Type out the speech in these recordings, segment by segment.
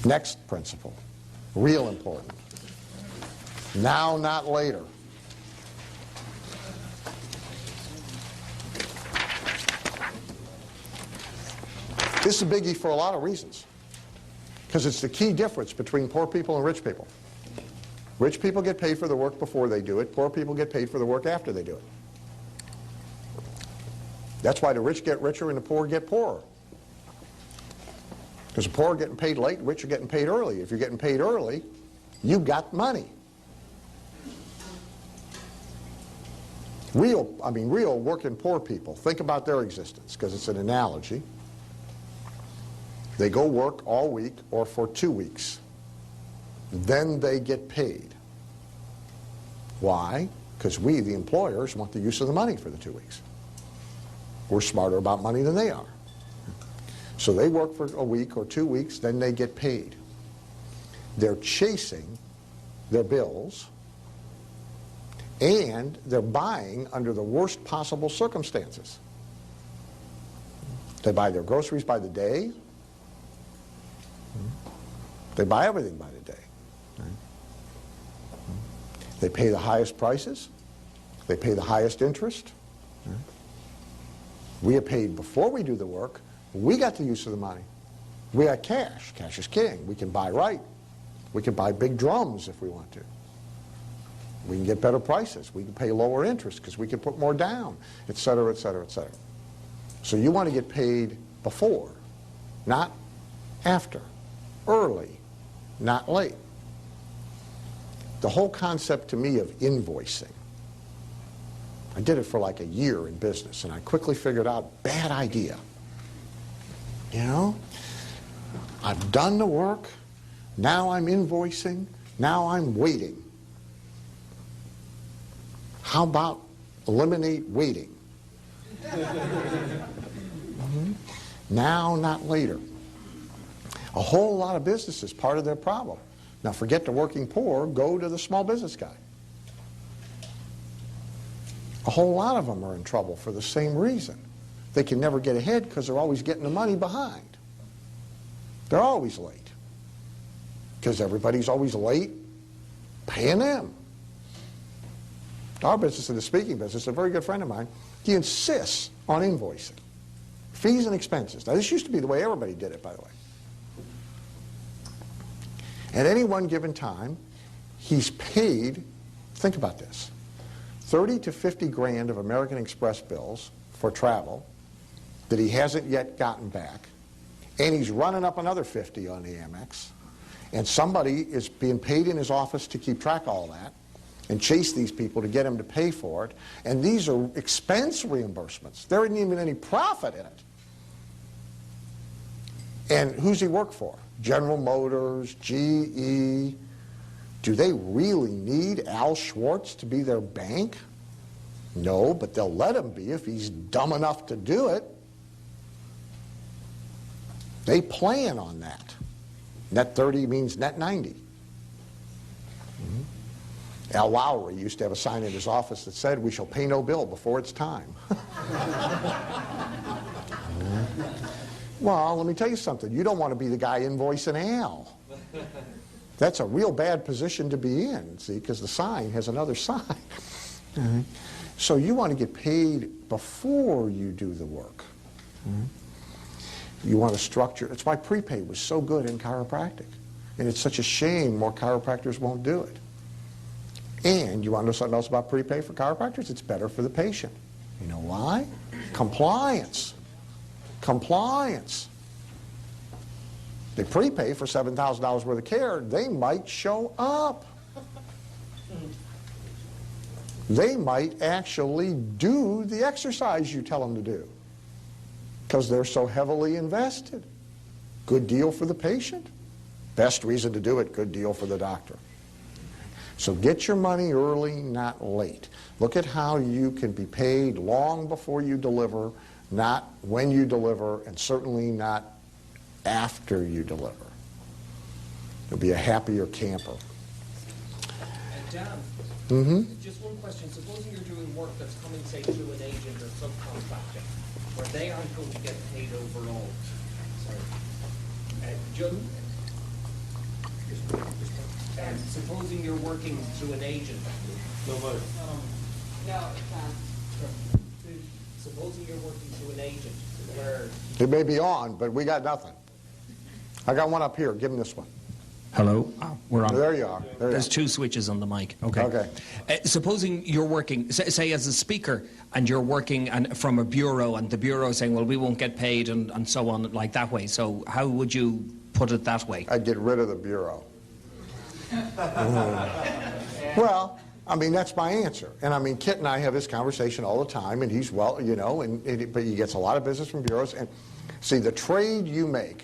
Next principle, real important. Now, not later. This is a biggie for a lot of reasons, because it's the key difference between poor people and rich people. Rich people get paid for the work before they do it. Poor people get paid for the work after they do it. That's why the rich get richer and the poor get poorer. Because the poor are getting paid late, the rich are getting paid early. If you're getting paid early, you got money. Real working poor people, think about their existence, because it's an analogy. They go work all week or for 2 weeks. Then they get paid. Why? Because we, the employers, want the use of the money for the 2 weeks. We're smarter about money than they are. So they work for a week or 2 weeks, then they get paid. They're chasing their bills, and they're buying under the worst possible circumstances. They buy their groceries by the day. They buy everything by the day. They pay the highest prices. They pay the highest interest. We are paid before we do the work. We got the use of the money. We got cash. Cash is king. We can buy right. We can buy big drums if we want to. We can get better prices. We can pay lower interest because we can put more down, et cetera, et cetera, et cetera. So you want to get paid before, not after. Early, not late. The whole concept to me of invoicing, I did it for like a year in business, and I quickly figured out, bad idea. You know, I've done the work, now I'm invoicing, now I'm waiting. How about eliminate waiting? Now, not later. A whole lot of businesses, part of their problem. Now forget the working poor, go to the small business guy. A whole lot of them are in trouble for the same reason. They can never get ahead because they're always getting the money behind. They're always late. Because everybody's always late paying them. Our business, in the speaking business, a very good friend of mine, he insists on invoicing. Fees and expenses. Now this used to be the way everybody did it, by the way. At any one given time, he's paid, think about this, 30 to 50 grand of American Express bills for travel that he hasn't yet gotten back, and he's running up another 50 on the Amex, and somebody is being paid in his office to keep track of all that and chase these people to get him to pay for it, and these are expense reimbursements. There isn't even any profit in it. And who's he work for? General Motors, GE. Do they really need Al Schwartz to be their bank? No, but they'll let him be if he's dumb enough to do it. They plan on that. Net 30 means net 90. Al Lowry used to have a sign in his office that said, "We shall pay no bill before it's time." Well, let me tell you something. You don't want to be the guy invoicing Al. That's a real bad position to be in, see, because the sign has another sign. So you want to get paid before you do the work. You want to structure. It's why prepaid was so good in chiropractic. And it's such a shame more chiropractors won't do it. And you want to know something else about prepaid for chiropractors? It's better for the patient. You know why? Compliance. Compliance. They prepay for $7,000 worth of care, they might show up. They might actually do the exercise you tell them to do because they're so heavily invested. Good deal for the patient. Best reason to do it, good deal for the doctor. So get your money early, not late. Look at how you can be paid long before you deliver, not when you deliver, and certainly not after you deliver. You'll be a happier camper. And Dan, just one question. Supposing you're doing work that's coming, say, through an agent or subcontracting, where they aren't going to get paid overall. Sorry. Supposing you're working through an agent. No money. No, it's not. Supposing you're working through an agent where... It may be on, but we got nothing. I got one up here. Give him this one. Hello? Oh, we're on. There you are. There you There's are. 2 switches on the mic. Okay. Okay. Supposing you're working, say as a speaker, and you're working from a bureau, and the bureau is saying, well, we won't get paid, and so on, like that way. So how would you put it that way? I'd get rid of the bureau. Well, I mean, that's my answer. And I mean, Kit and I have this conversation all the time, and he's, well, you know, but he gets a lot of business from bureaus. And see, the trade you make,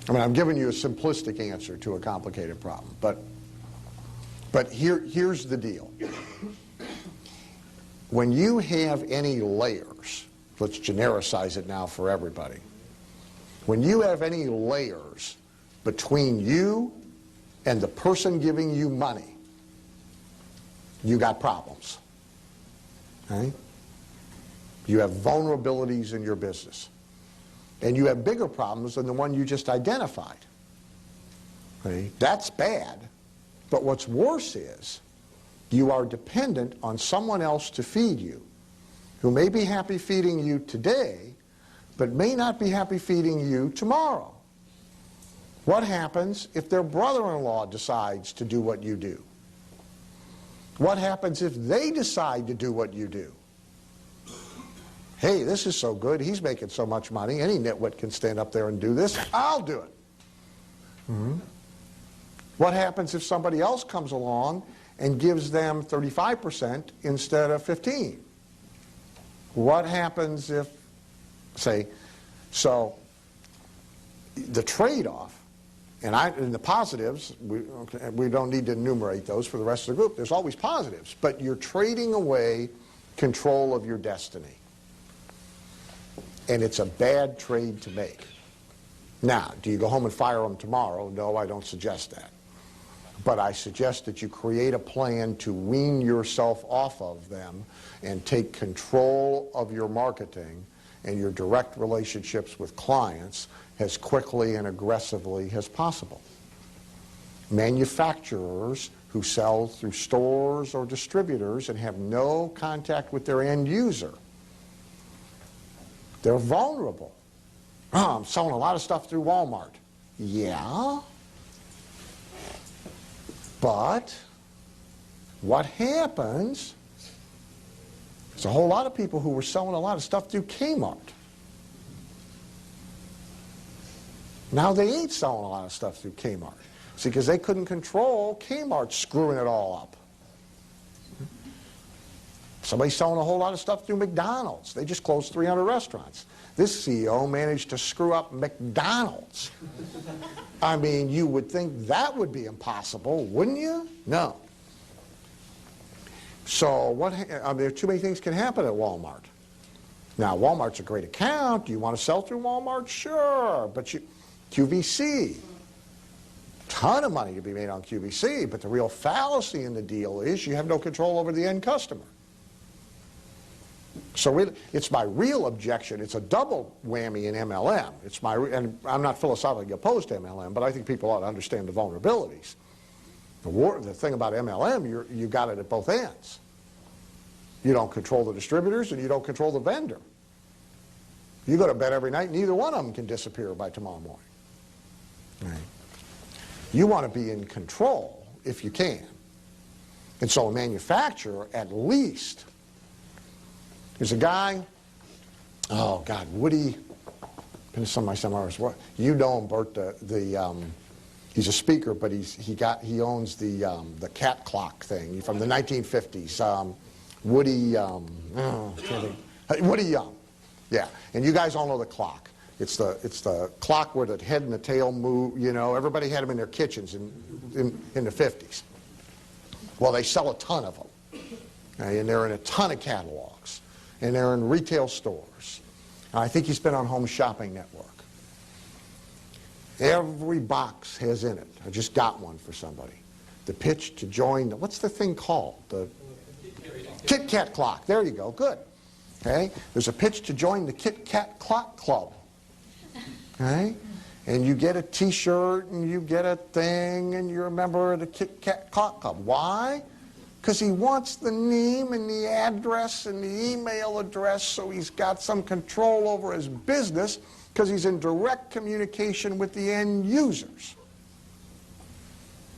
I mean, I'm giving you a simplistic answer to a complicated problem, but here's the deal. When you have any layers, let's genericize it now for everybody. When you have any layers between you and the person giving you money, you got problems. Okay? You have vulnerabilities in your business. And you have bigger problems than the one you just identified. Okay? That's bad. But what's worse is you are dependent on someone else to feed you, who may be happy feeding you today, but may not be happy feeding you tomorrow. What happens if their brother-in-law decides to do what you do? What happens if they decide to do what you do? Hey, this is so good, he's making so much money, any nitwit can stand up there and do this, I'll do it. Mm-hmm. What happens if somebody else comes along and gives them 35% instead of 15%? What happens if, say, so the trade-off, and in the positives, we don't need to enumerate those for the rest of the group, there's always positives, but you're trading away control of your destiny. And it's a bad trade to make. Now, do you go home and fire them tomorrow? No, I don't suggest that. But I suggest that you create a plan to wean yourself off of them and take control of your marketing and your direct relationships with clients as quickly and aggressively as possible. Manufacturers who sell through stores or distributors and have no contact with their end user, they're vulnerable. Oh, I'm selling a lot of stuff through Walmart. Yeah. But what happens, there's a whole lot of people who were selling a lot of stuff through Kmart. Now they ain't selling a lot of stuff through Kmart. See, because they couldn't control Kmart screwing it all up. Somebody's selling a whole lot of stuff through McDonald's. They just closed 300 restaurants. This CEO managed to screw up McDonald's. I mean, you would think that would be impossible, wouldn't you? No. So there are too many things can happen at Walmart. Now, Walmart's a great account. Do you want to sell through Walmart? Sure. But QVC, ton of money to be made on QVC, but the real fallacy in the deal is you have no control over the end customer. So really, it's my real objection. It's a double whammy in MLM. And I'm not philosophically opposed to MLM, but I think people ought to understand the vulnerabilities. The thing about MLM, you got it at both ends. You don't control the distributors and you don't control the vendor. You go to bed every night, neither one of them can disappear by tomorrow morning. Right. You want to be in control if you can. And so a manufacturer, at least, there's a guy, oh God, Woody, in some of my seminars, you know him, Bert, he's a speaker, but he owns the cat clock thing from the 1950s. Woody Young, yeah, and you guys all know the clock. It's the clock where the head and the tail move. You know, everybody had them in their kitchens in the 50s. Well, they sell a ton of them, okay, and they're in a ton of catalogs. And they're in retail stores. And I think he's been on Home Shopping Network. Every box has in it, I just got one for somebody, the pitch to join what's the thing called? The Kit Kat clock. There you go, good. Okay? There's a pitch to join the Kit Kat Clock Club. Okay? and you get a T-shirt and you get a thing and you're a member of the Kit Kat Club. Why? Because he wants the name and the address and the email address, so he's got some control over his business because he's in direct communication with the end users.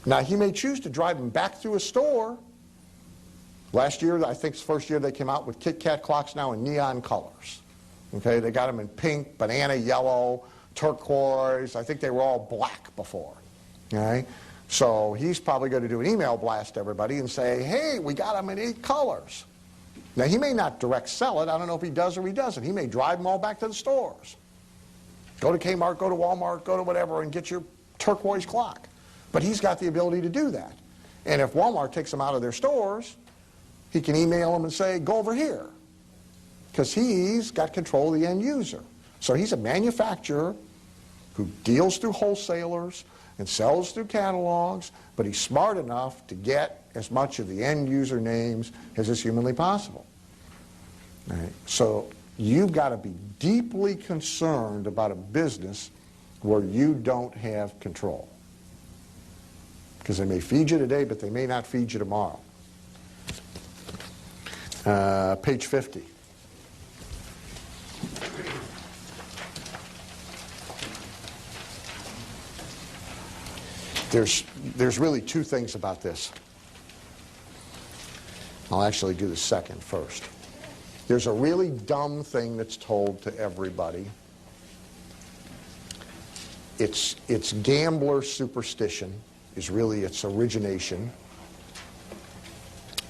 Now, he may choose to drive them back through a store. Last year, I think it's the first year they came out with Kit Kat clocks now in neon colors. Okay, they got them in pink, banana yellow, turquoise. I think they were all black before. Okay, so he's probably going to do an email blast to everybody and say, hey, we got them in 8 colors. Now, he may not direct sell it. I don't know if he does or he doesn't. He may drive them all back to the stores. Go to Kmart, go to Walmart, go to whatever, and get your turquoise clock. But he's got the ability to do that. And if Walmart takes them out of their stores, he can email them and say, go over here. Because he's got control of the end user. So he's a manufacturer who deals through wholesalers and sells through catalogs, but he's smart enough to get as much of the end user names as is humanly possible. All right. So you've got to be deeply concerned about a business where you don't have control. Because they may feed you today, but they may not feed you tomorrow. Page 50. There's really 2 things about this. I'll actually do the second first. There's a really dumb thing that's told to everybody. It's gambler superstition is really its origination.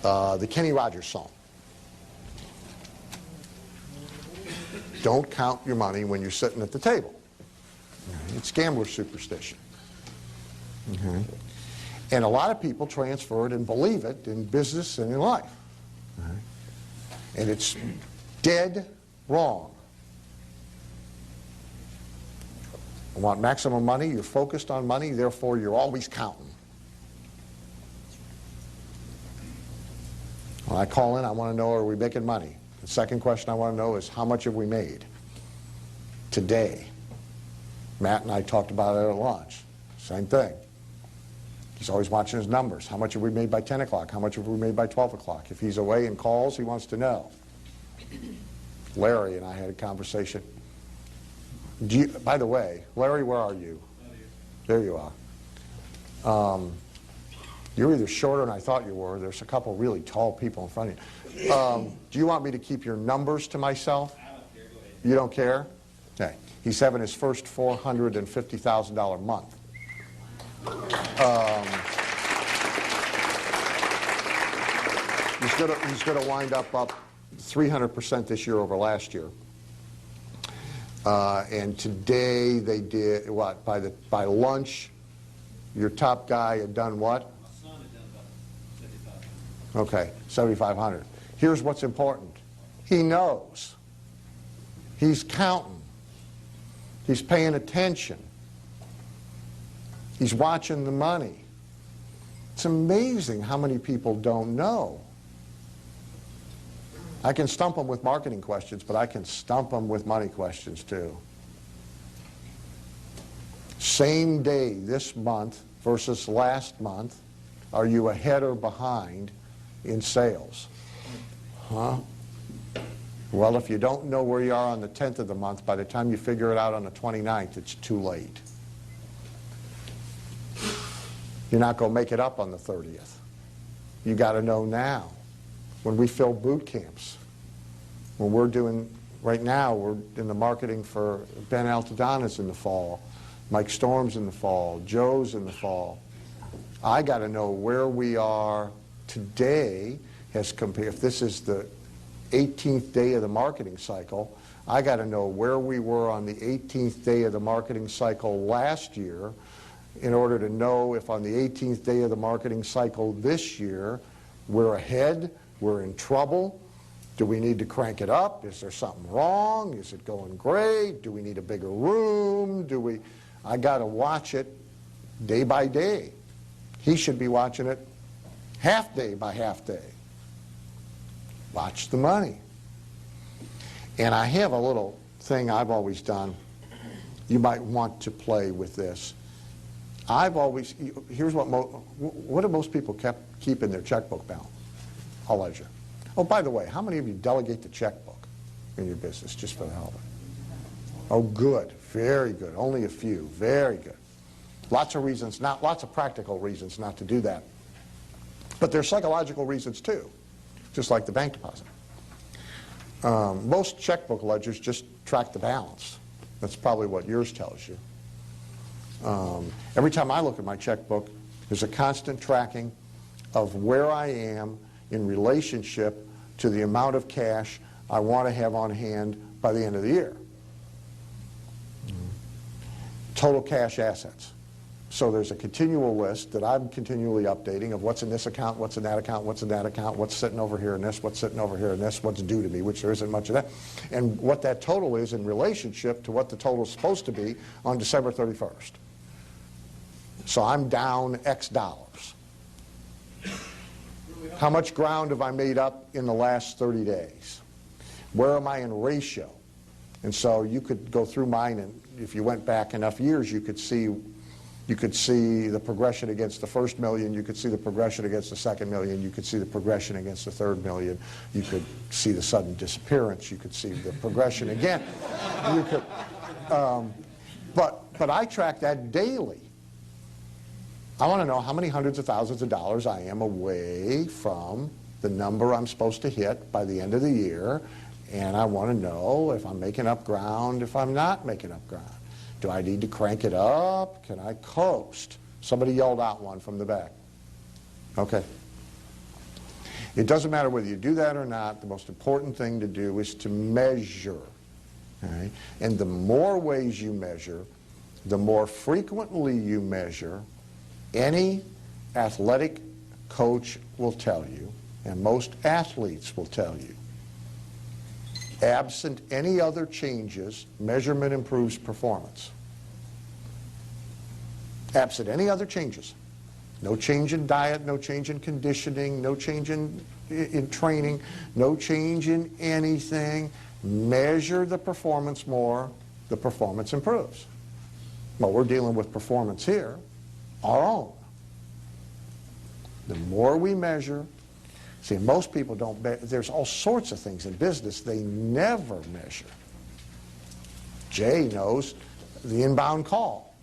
The Kenny Rogers song. Don't count your money when you're sitting at the table. It's gambler superstition. Okay. And a lot of people transfer it and believe it in business and in life. Okay. And it's dead wrong. You want maximum money, you're focused on money, therefore you're always counting. When I call in, I want to know, are we making money? The second question I want to know is, how much have we made today? Matt and I talked about it at lunch. Same thing. He's always watching his numbers. How much have we made by 10 o'clock? How much have we made by 12 o'clock? If he's away and calls, he wants to know. Larry and I had a conversation. By the way, Larry, where are you? There you are. You're either shorter than I thought you were. There's a couple really tall people in front of you. Do you want me to keep your numbers to myself? I don't care. Go ahead. You don't care? Okay. He's having his first $450,000 month. He's going to wind up 300% this year over last year. And today they did what? By lunch, your top guy had done what? My son had done about 7,500. Okay, 7,500. Here's what's important. He knows. He's counting. He's paying attention. He's watching the money. It's amazing how many people don't know. I can stump them with marketing questions, but I can stump them with money questions too. Same day this month versus last month, are you ahead or behind in sales? Huh? Well, if you don't know where you are on the 10th of the month, by the time you figure it out on the 29th, it's too late. You're not going to make it up on the 30th. You got to know now. When we fill boot camps, when we're doing, right now, we're in the marketing for Ben Altadonna's in the fall, Mike Storm's in the fall, Joe's in the fall. I got to know where we are today as compared, if this is the 18th day of the marketing cycle, I got to know where we were on the 18th day of the marketing cycle last year in order to know if on the 18th day of the marketing cycle this year we're ahead, we're in trouble. Do we need to crank it up? Is there something wrong? Is it going great? Do we need a bigger room? I got to watch it day by day. He should be watching it half day by half day. Watch the money. And I have a little thing I've always done. you might want to play with this. I've always, here's what do most people keep in their checkbook balance? I'll let you. Oh, by the way, how many of you delegate the checkbook in your business, just for the hell of it? Oh, good. Very good. Only a few. Very good. Lots of reasons, lots of practical reasons not to do that. But there's psychological reasons too, just like the bank deposit. Most checkbook ledgers just track the balance. That's probably what yours tells you. Every time I look at my checkbook, there's a constant tracking of where I am in relationship to the amount of cash I want to have on hand by the end of the year. Total cash assets. So there's a continual list that I'm continually updating of what's in this account, what's in that account, what's in that account, what's sitting over here in this, what's sitting over here in this, what's due to me, which there isn't much of that, and what that total is in relationship to what the total is supposed to be on December 31st. So I'm down X dollars. How much ground have I made up in the last 30 days? Where am I in ratio? And so you could go through mine, and if you went back enough years, you could see the progression against the first million, you could see the progression against the second million, you could see the progression against the third million, you could see the sudden disappearance, you could see the progression again. You could, but I track that daily. I want to know how many hundreds of thousands of dollars I am away from the number I'm supposed to hit by the end of the year, and I want to know if I'm making up ground, if I'm not making up ground. Do I need to crank it up? Can I coast? Somebody yelled out one from the back. Okay. It doesn't matter whether you do that or not. The most important thing to do is to measure. Okay? And the more ways you measure, the more frequently you measure, any athletic coach will tell you, and most athletes will tell you, absent any other changes, measurement improves performance. Absent any other changes. No change in diet, no change in conditioning, no change in training, no change in anything. Measure the performance more, the performance improves. Well, we're dealing with performance here, our own. The more we measure, see, most people don't, there's all sorts of things in business they never measure. Jay knows the inbound call.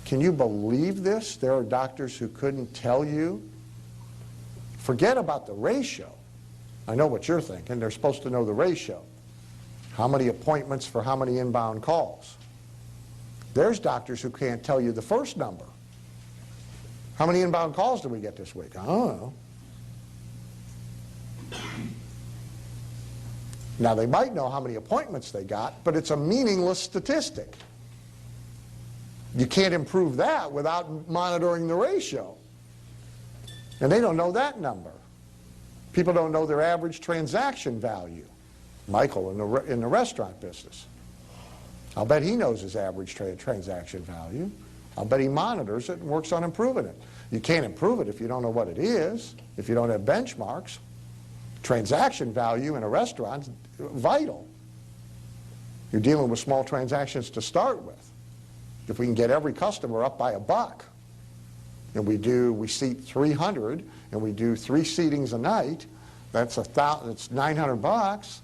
Can you believe this? There are doctors who couldn't tell you. Forget about the ratio. I know what you're thinking. They're supposed to know the ratio. How many appointments for how many inbound calls? There's doctors who can't tell you the first number. How many inbound calls did we get this week? I don't know. Now, they might know how many appointments they got, but it's a meaningless statistic. You can't improve that without monitoring the ratio. And they don't know that number. People don't know their average transaction value. Michael in the restaurant business. I'll bet he knows his average transaction value. I'll bet he monitors it and works on improving it. You can't improve it if you don't know what it is, if you don't have benchmarks. Transaction value in a restaurant is vital. You're dealing with small transactions to start with. If we can get every customer up by $1, and we seat 300, and we do 3 seatings a night, that's $900.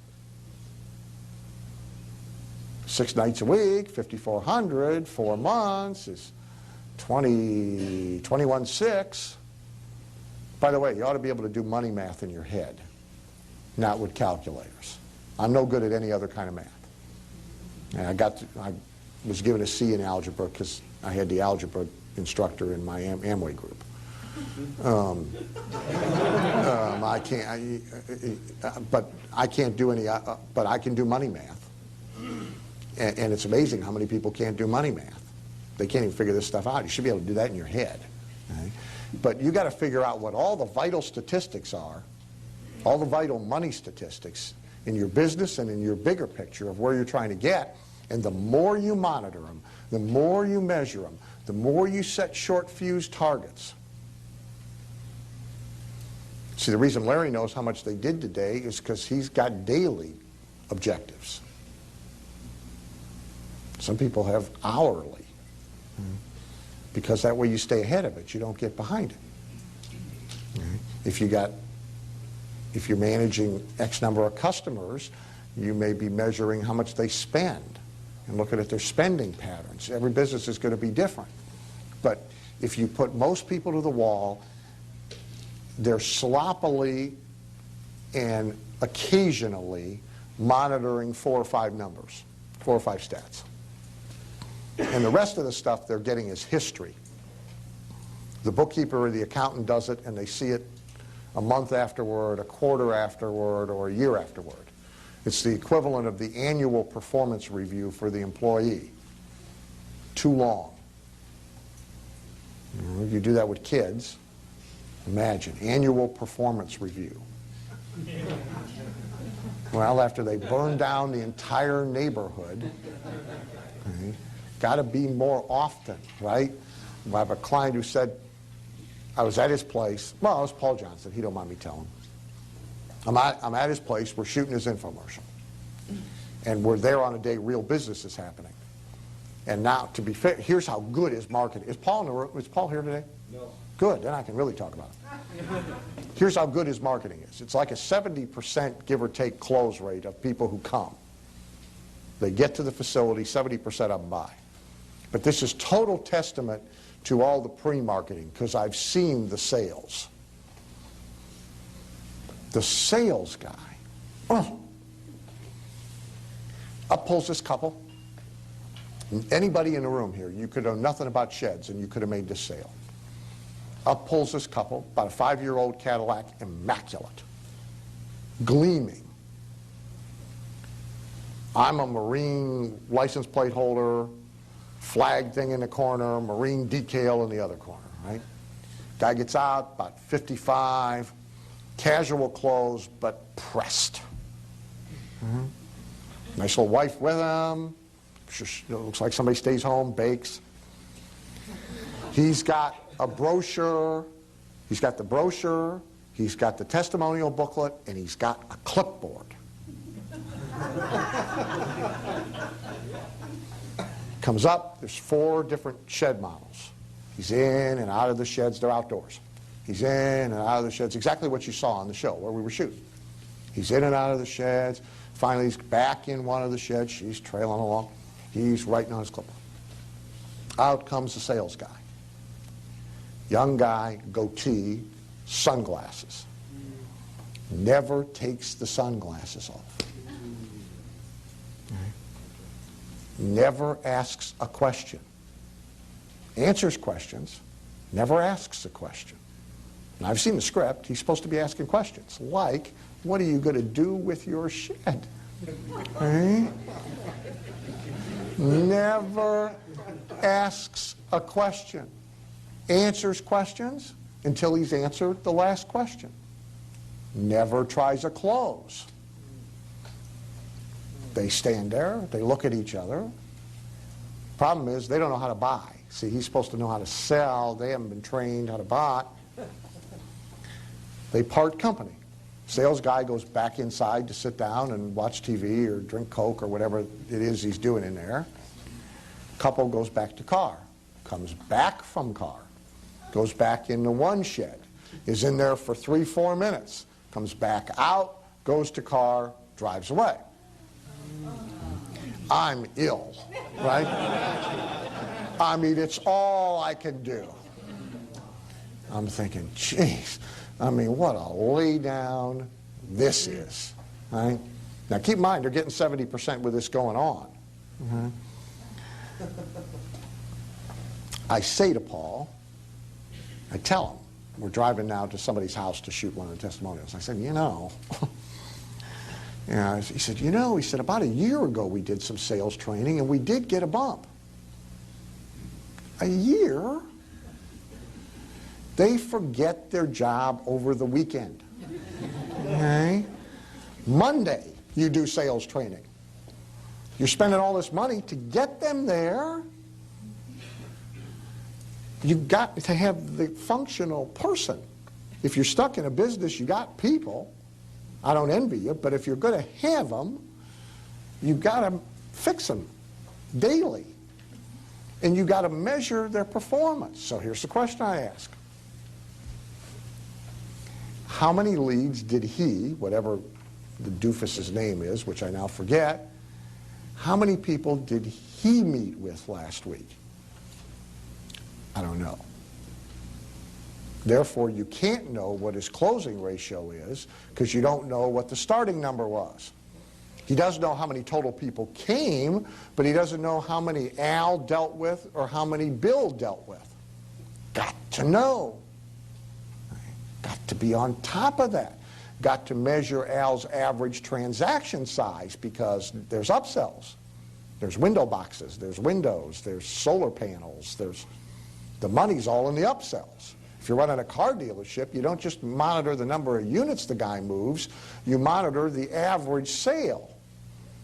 6 nights a week, 5,400, 4 months is 21,600. By the way, you ought to be able to do money math in your head, not with calculators. I'm no good at any other kind of math. And I was given a C in algebra because I had the algebra instructor in my Amway group. But I can't do any. But I can do money math, and it's amazing how many people can't do money math. They can't even figure this stuff out. You should be able to do that in your head. Okay? But you got to figure out what all the vital statistics are, all the vital money statistics in your business and in your bigger picture of where you're trying to get. And the more you monitor them, the more you measure them, the more you set short fuse targets. See, the reason Larry knows how much they did today is because he's got daily objectives. Some people have hourly, because that way you stay ahead of it. You don't get behind it. If you're managing X number of customers, you may be measuring how much they spend and looking at their spending patterns. Every business is going to be different. But if you put most people to the wall, they're sloppily and occasionally monitoring 4 or 5 numbers, 4 or 5 stats. And the rest of the stuff they're getting is history. The bookkeeper or the accountant does it, and they see it a month afterward, a quarter afterward, or a year afterward. It's the equivalent of the annual performance review for the employee. Too long. You do that with kids. Imagine, annual performance review. Well, after they burn down the entire neighborhood, got to be more often, right? I have a client who said, I was at his place. Well, it was Paul Johnson. He don't mind me telling. I'm at his place. We're shooting his infomercial. And we're there on a day real business is happening. And now, to be fair, here's how good his marketing is. Paul in the room? Is Paul here today? No. Good. Then I can really talk about it. Here's how good his marketing is. It's like a 70% give or take close rate of people who come. They get to the facility, 70% of them buy. But this is total testament to all the pre-marketing, because I've seen the sales. The sales guy, up pulls this couple. Anybody in the room here, you could know nothing about sheds and you could have made this sale. Up pulls this couple, about a 5-year-old Cadillac, immaculate, gleaming. I'm a Marine license plate holder, flag thing in the corner, Marine decal in the other corner, right? Guy gets out, about 55, casual clothes, but pressed. Nice little wife with him. Looks like somebody stays home, bakes. He's got a brochure. He's got the brochure. He's got the testimonial booklet, and he's got a clipboard. Comes up, there's 4 different shed models. He's in and out of the sheds, they're outdoors. He's in and out of the sheds, exactly what you saw on the show where we were shooting. He's in and out of the sheds. Finally, he's back in one of the sheds. She's trailing along. He's writing on his clipboard. Out comes the sales guy. Young guy, goatee, sunglasses. Never takes the sunglasses off. Never asks a question. Answers questions, never asks a question. And I've seen the script. He's supposed to be asking questions like, what are you going to do with your shed? Never asks a question. Answers questions until he's answered the last question. Never tries a close. They stand there, they look at each other. Problem is, they don't know how to buy. See, he's supposed to know how to sell. They haven't been trained how to buy. They part company. Sales guy goes back inside to sit down and watch TV or drink Coke or whatever it is he's doing in there. Couple goes back to car. Comes back from car. Goes back into one shed. Is in there for 3-4 minutes. Comes back out, goes to car, drives away. I'm ill, right? I mean, it's all I can do. I'm thinking, geez, I mean, what a lay down this is, right? Now, keep in mind, they're getting 70% with this going on. I say to Paul, I tell him, we're driving now to somebody's house to shoot one of the testimonials. I said, you know, he said, he said, about a year ago we did some sales training and we did get a bump. A year? They forget their job over the weekend. Okay? Monday, you do sales training. You're spending all this money to get them there. You've got to have the functional person. If you're stuck in a business, you got people. I don't envy you, but if you're going to have them, you've got to fix them. daily. And you got to measure their performance. So here's the question I ask. How many leads did he, whatever the doofus's name is, which I now forget, how many people did he meet with last week? I don't know. Therefore, you can't know what his closing ratio is because you don't know what the starting number was. He does know how many total people came, but he doesn't know how many Al dealt with or how many Bill dealt with. Got to know. Got to be on top of that. Got to measure Al's average transaction size because there's upsells. There's window boxes, there's windows, there's solar panels, the money's all in the upsells. If you're running a car dealership, you don't just monitor the number of units the guy moves, you monitor the average sale.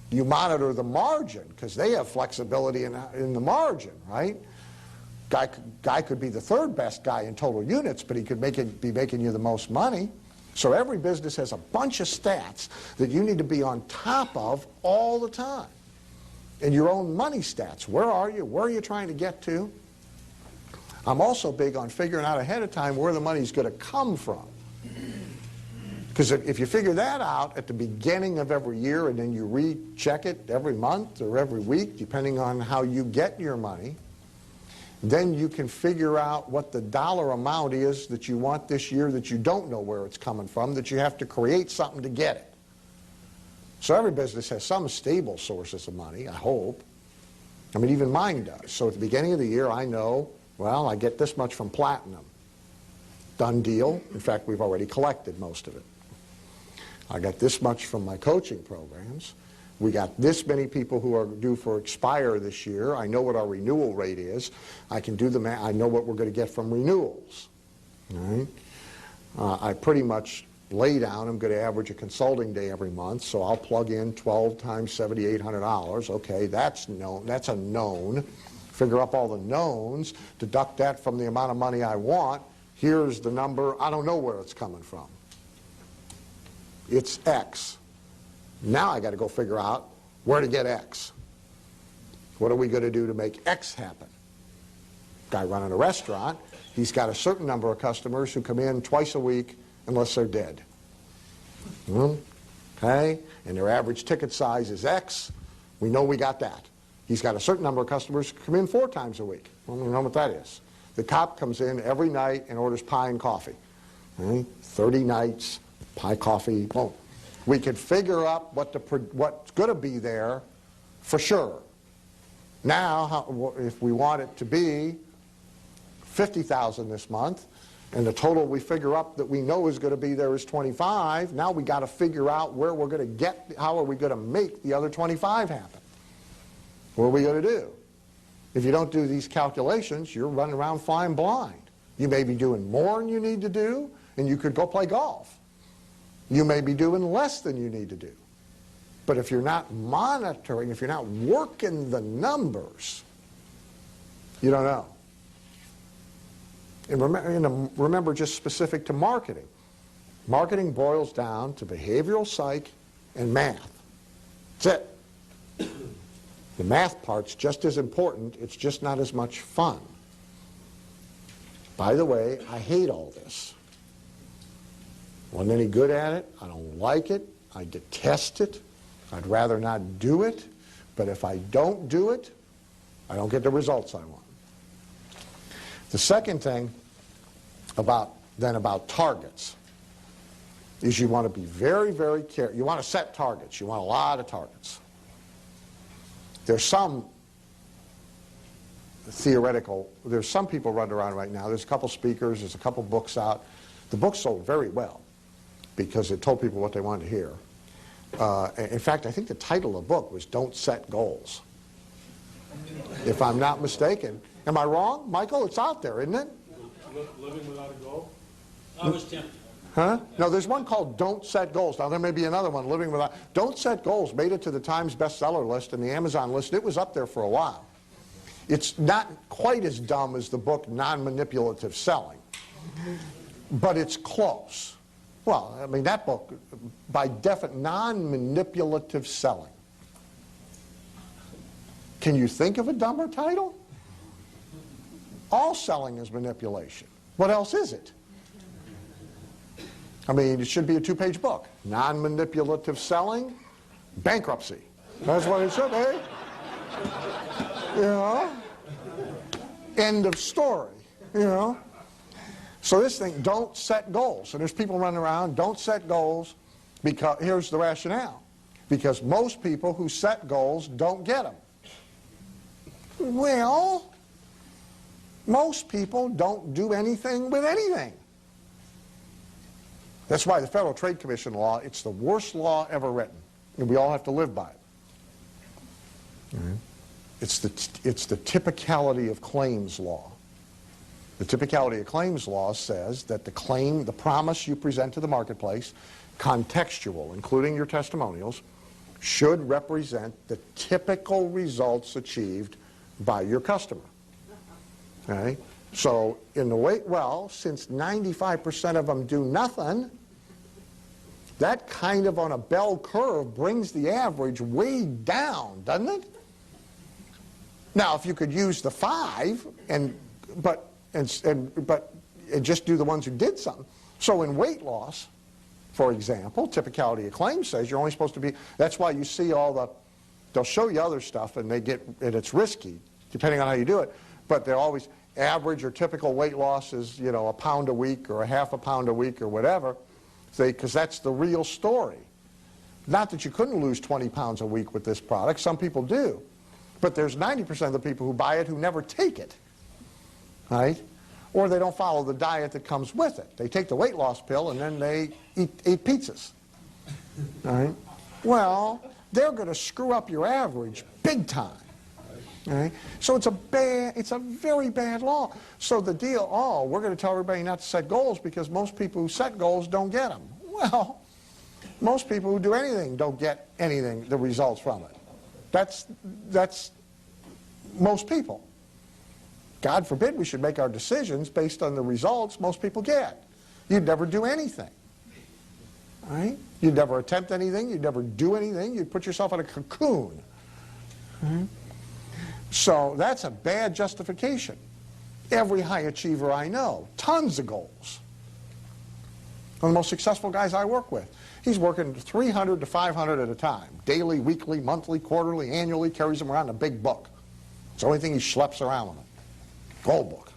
You monitor the margin, because they have flexibility in the margin, right? Guy could be the third best guy in total units, but he could be making you the most money. So every business has a bunch of stats that you need to be on top of all the time. And your own money stats. Where are you? Where are you trying to get to? I'm also big on figuring out ahead of time where the money's going to come from. Because if you figure that out at the beginning of every year and then you recheck it every month or every week, depending on how you get your money, then you can figure out what the dollar amount is that you want this year that you don't know where it's coming from, that you have to create something to get it. So every business has some stable sources of money, I hope. I mean, even mine does. So at the beginning of the year, I know, well, I get this much from Platinum. Done deal. In fact, we've already collected most of it. I got this much from my coaching programs. We got this many people who are due for expire this year. I know what our renewal rate is. I can do the math. I know what we're going to get from renewals. All right? I pretty much lay down, I'm going to average a consulting day every month, so I'll plug in 12 times $7,800. Okay, that's known. That's a known. Figure up all the knowns, deduct that from the amount of money I want. Here's the number. I don't know where it's coming from. It's X. Now I got to go figure out where to get X. What are we going to do to make X happen? Guy running a restaurant, he's got a certain number of customers who come in twice a week unless they're dead. Okay? And their average ticket size is X. We know we got that. He's got a certain number of customers who come in 4 times a week. Well, we know what that is. The cop comes in every night and orders pie and coffee. Okay? 30 nights, pie, coffee, boom. We could figure out what's going to be there for sure. Now, if we want it to be 50,000 this month, and the total we figure up that we know is going to be there is 25, now we got to figure out where we're going to get, how are we going to make the other 25 happen? What are we going to do? If you don't do these calculations, you're running around flying blind. You may be doing more than you need to do, and you could go play golf. You may be doing less than you need to do. But if you're not monitoring, if you're not working the numbers, you don't know. And remember, just specific to marketing. Marketing boils down to behavioral psych and math. That's it. The math part's just as important, it's just not as much fun. By the way, I hate all this. Wasn't any good at it, I don't like it, I detest it, I'd rather not do it, but if I don't do it, I don't get the results I want. The second thing about targets is you want to be very, very careful. You want to set targets. You want a lot of targets. There's some there's some people running around right now. There's a couple speakers, there's a couple books out. The book sold very well because it told people what they wanted to hear. In fact, I think the title of the book was Don't Set Goals, if I'm not mistaken. Am I wrong? Michael, it's out there, isn't it? Living without a goal? I was tempted. Huh? No, there's one called Don't Set Goals. Now, there may be another one, Living Without... Don't Set Goals made it to the Times bestseller list and the Amazon list. It was up there for a while. It's not quite as dumb as the book Non-Manipulative Selling, but it's close. Well, I mean, that book, by definition, non-manipulative selling. Can you think of a dumber title? All selling is manipulation. What else is it? I mean, it should be a 2-page book. Non-manipulative selling, bankruptcy. That's what it should be. You know? End of story. You know? So this thing, don't set goals. And there's people running around, don't set goals, because here's the rationale. Because most people who set goals don't get them. Well, most people don't do anything with anything. That's why the Federal Trade Commission law, it's the worst law ever written. And we all have to live by it. Mm-hmm. It's the typicality of claims law. The typicality of claims law says that the claim, the promise you present to the marketplace, contextual, including your testimonials, should represent the typical results achieved by your customer. Okay? So in the way, well, since 95% of them do nothing, that kind of on a bell curve brings the average way down, doesn't it? Now, if you could use the 5 but just do the ones who did something. So in weight loss, for example, typicality of claim says you're only supposed to be, that's why you see all the, they'll show you other stuff and and it's risky, depending on how you do it, but they're always average or typical weight loss is, you know, a pound a week or a half a pound a week or whatever, because that's the real story. Not that you couldn't lose 20 pounds a week with this product, some people do, but there's 90% of the people who buy it who never take it, right? Or they don't follow the diet that comes with it. They take the weight loss pill and then they eat pizzas, right? Well, they're going to screw up your average big time. Right? So it's a very bad law. So the deal, oh, we're going to tell everybody not to set goals because most people who set goals don't get them. Well, most people who do anything don't get anything, the results from it. That's most people. God forbid we should make our decisions based on the results most people get. You'd never do anything. Right? You'd never attempt anything. You'd never do anything. You'd put yourself in a cocoon. Right? So that's a bad justification. Every high achiever I know, tons of goals. One of the most successful guys I work with, he's working 300 to 500 at a time. Daily, weekly, monthly, quarterly, annually, carries them around in a big book. It's the only thing he schleps around with him. Goal book.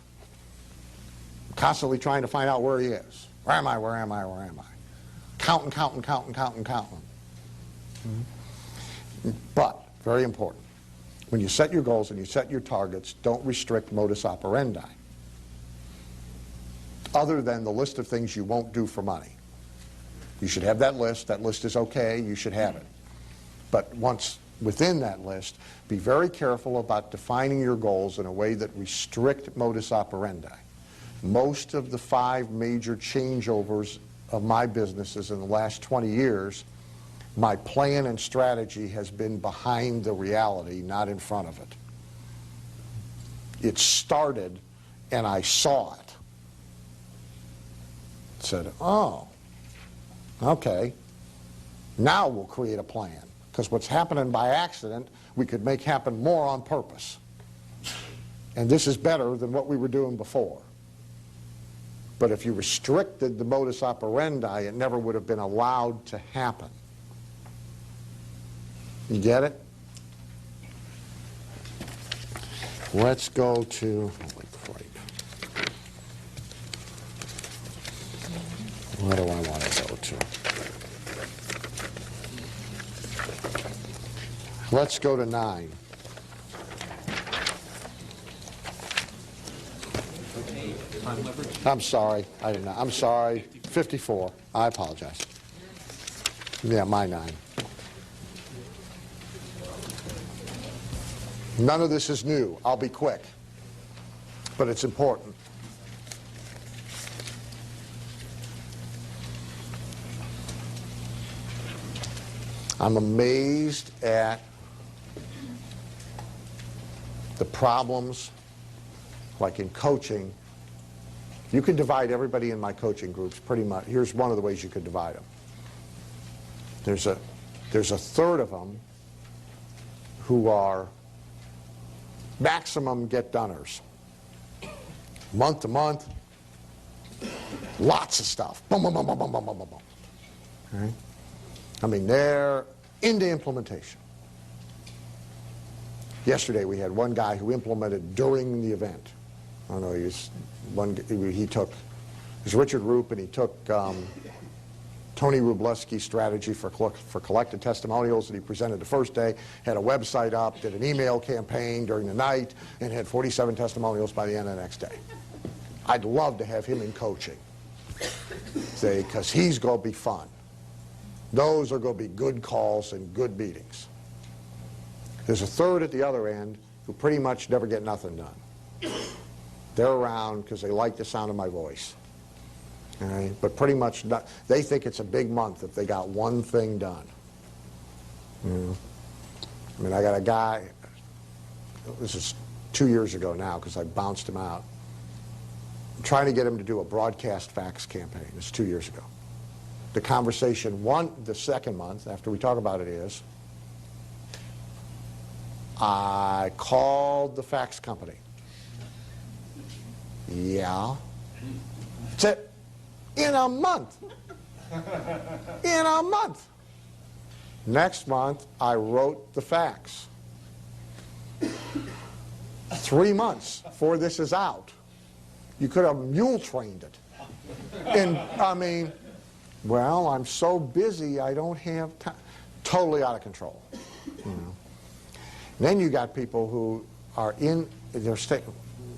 Constantly trying to find out where he is. Where am I, where am I, where am I? Counting. Mm-hmm. But, very important. When you set your goals and you set your targets, don't restrict modus operandi, other than the list of things you won't do for money. You should have that list. That list is okay. You should have it. But once within that list, be very careful about defining your goals in a way that restrict modus operandi. Most of the 5 major changeovers of my businesses in the last 20 years, my plan and strategy has been behind the reality, not in front of it. It started, and I saw it. Said, oh, okay, now we'll create a plan. Because what's happening by accident, we could make happen more on purpose. And this is better than what we were doing before. But if you restricted the modus operandi, it never would have been allowed to happen. You get it? Let's go to, holy crap. Where do I want to go to? Let's go to 9. I'm sorry. I didn't know. I'm sorry. 54. I apologize. Yeah, my 9. None of this is new. I'll be quick. But it's important. I'm amazed at the problems, like in coaching. You could divide everybody in my coaching groups pretty much. Here's one of the ways you could divide them. There's a third of them who are maximum get-doners. Month to month, lots of stuff. Boom, boom, boom, boom, boom, boom, boom, boom, boom. Okay? I mean, they're into implementation. Yesterday we had one guy who implemented during the event. I don't know, he took, it was Richard Roop, and he took Tony Wroblewski's strategy for collected testimonials that he presented the first day, had a website up, did an email campaign during the night, and had 47 testimonials by the end of the next day. I'd love to have him in coaching, because he's going to be fun. Those are going to be good calls and good meetings. There's a third at the other end who pretty much never get nothing done. They're around because they like the sound of my voice. All right? But pretty much not, they think it's a big month if they got one thing done. You know? I mean, I got a guy, this is 2 years ago now because I bounced him out. I'm trying to get him to do a broadcast fax campaign. It's 2 years ago. The conversation the second month after we talk about it is, I called the fax company. Yeah. That's it. In a month. In a month. Next month, I wrote the fax. 3 months before this is out. You could have mule trained it. And, I mean, well, I'm so busy, I don't have time. Totally out of control. You know. Then you got people who are in their state.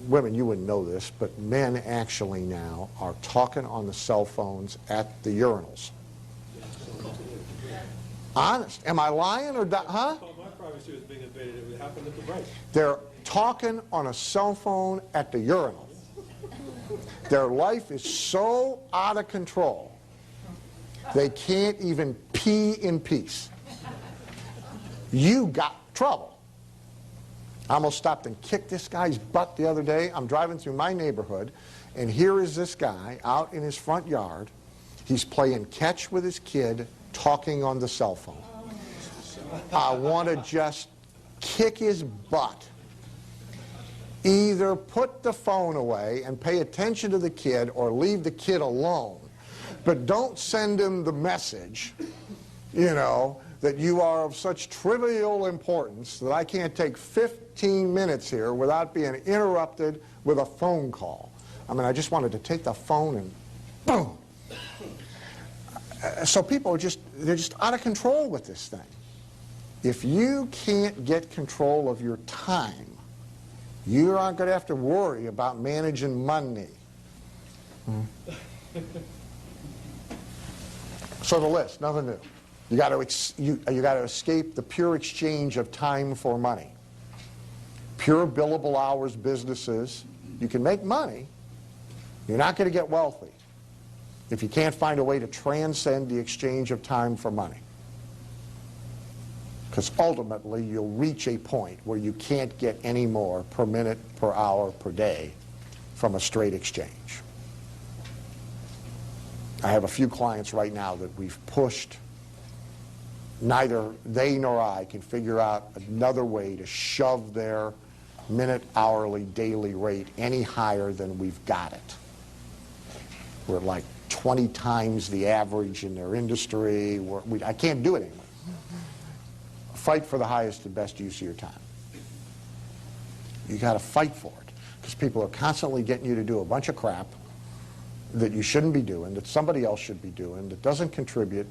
Women, you wouldn't know this, but men actually now are talking on the cell phones at the urinals. Honest. Am I lying or huh? My privacy was being invaded. It would happen at the break. They're talking on a cell phone at the urinal. Their life is so out of control, they can't even pee in peace. You got trouble. I almost stopped and kicked this guy's butt the other day. I'm driving through my neighborhood, and here is this guy out in his front yard. He's playing catch with his kid, talking on the cell phone. I want to just kick his butt. Either put the phone away and pay attention to the kid or leave the kid alone. But don't send him the message, you know, that you are of such trivial importance that I can't take 15 minutes here without being interrupted with a phone call. I mean, I just wanted to take the phone and boom. So people they're just out of control with this thing. If you can't get control of your time, you aren't going to have to worry about managing money. So the list, nothing new. You got to escape the pure exchange of time for money. Pure billable hours businesses, you can make money. You're not going to get wealthy if you can't find a way to transcend the exchange of time for money. Because ultimately, you'll reach a point where you can't get any more per minute, per hour, per day from a straight exchange. I have a few clients right now that we've pushed. Neither they nor I can figure out another way to shove their minute, hourly, daily rate any higher than we've got it. We're like 20 times the average in their industry. I can't do it anymore. Fight for the highest and best use of your time. You got to fight for it because people are constantly getting you to do a bunch of crap that you shouldn't be doing, that somebody else should be doing, that doesn't contribute.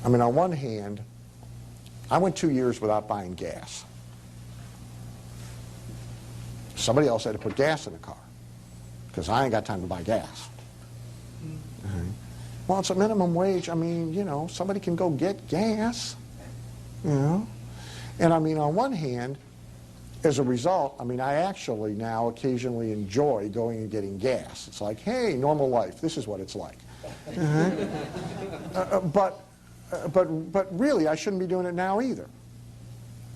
I mean, on one hand, I went 2 years without buying gas. Somebody else had to put gas in the car because I ain't got time to buy gas. Well, it's a minimum wage. I mean, you know, somebody can go get gas, you know. And I mean, on one hand, as a result, I mean, I actually now occasionally enjoy going and getting gas. It's like, hey, normal life, this is what it's like. But really, I shouldn't be doing it now either.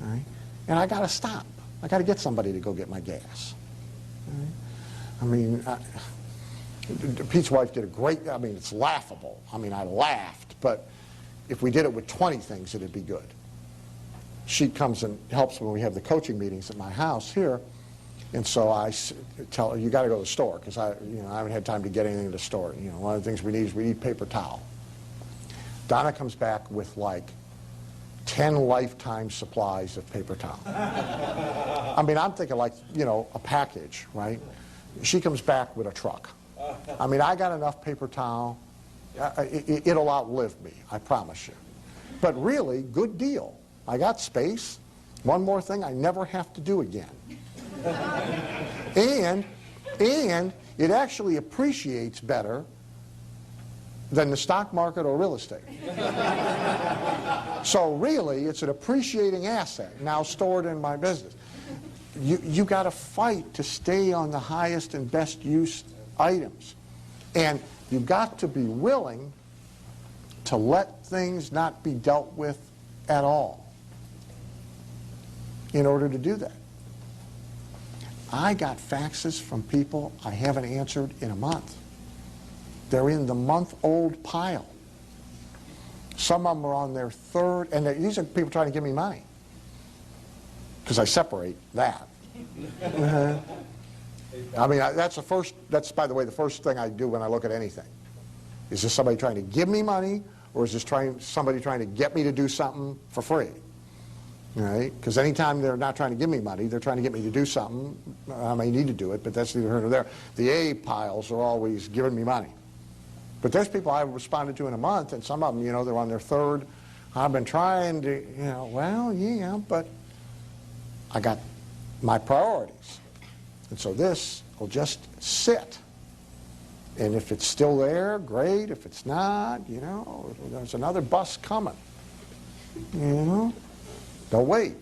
All right? And I got to stop. I got to get somebody to go get my gas. All right? I mean, Pete's wife did a great, I mean, it's laughable. I mean, I laughed, but if we did it with 20 things, it'd be good. she comes and helps when we have the coaching meetings at my house here. And so I tell her, you got to go to the store, because I haven't had time to get anything to the store. One of the things we need paper towel. Donna comes back with like 10 lifetime supplies of paper towel. I mean, I'm thinking like, a package, right? She comes back with a truck. I mean, I got enough paper towel. It'll outlive me, I promise you. But really, good deal. I got space. One more thing I never have to do again. And it actually appreciates better than the stock market or real estate. So really, it's an appreciating asset now stored in my business. You got to fight to stay on the highest and best use items. And you've got to be willing to let things not be dealt with at all in order to do that. I got faxes from people I haven't answered in a month. They're in the month-old pile. Some of them are on their third, and these are people trying to give me money, because I separate that. I mean, that's, by the way, the first thing I do when I look at anything. Is this somebody trying to give me money, or is this somebody trying to get me to do something for free? Right? Because anytime they're not trying to give me money, they're trying to get me to do something. I may need to do it, but that's neither here nor there. The A piles are always giving me money. But there's people I've responded to in a month, and some of them, they're on their third. I've been trying to, well, yeah, but I got my priorities. And so this will just sit. And if it's still there, great. If it's not, there's another bus coming. Don't wait.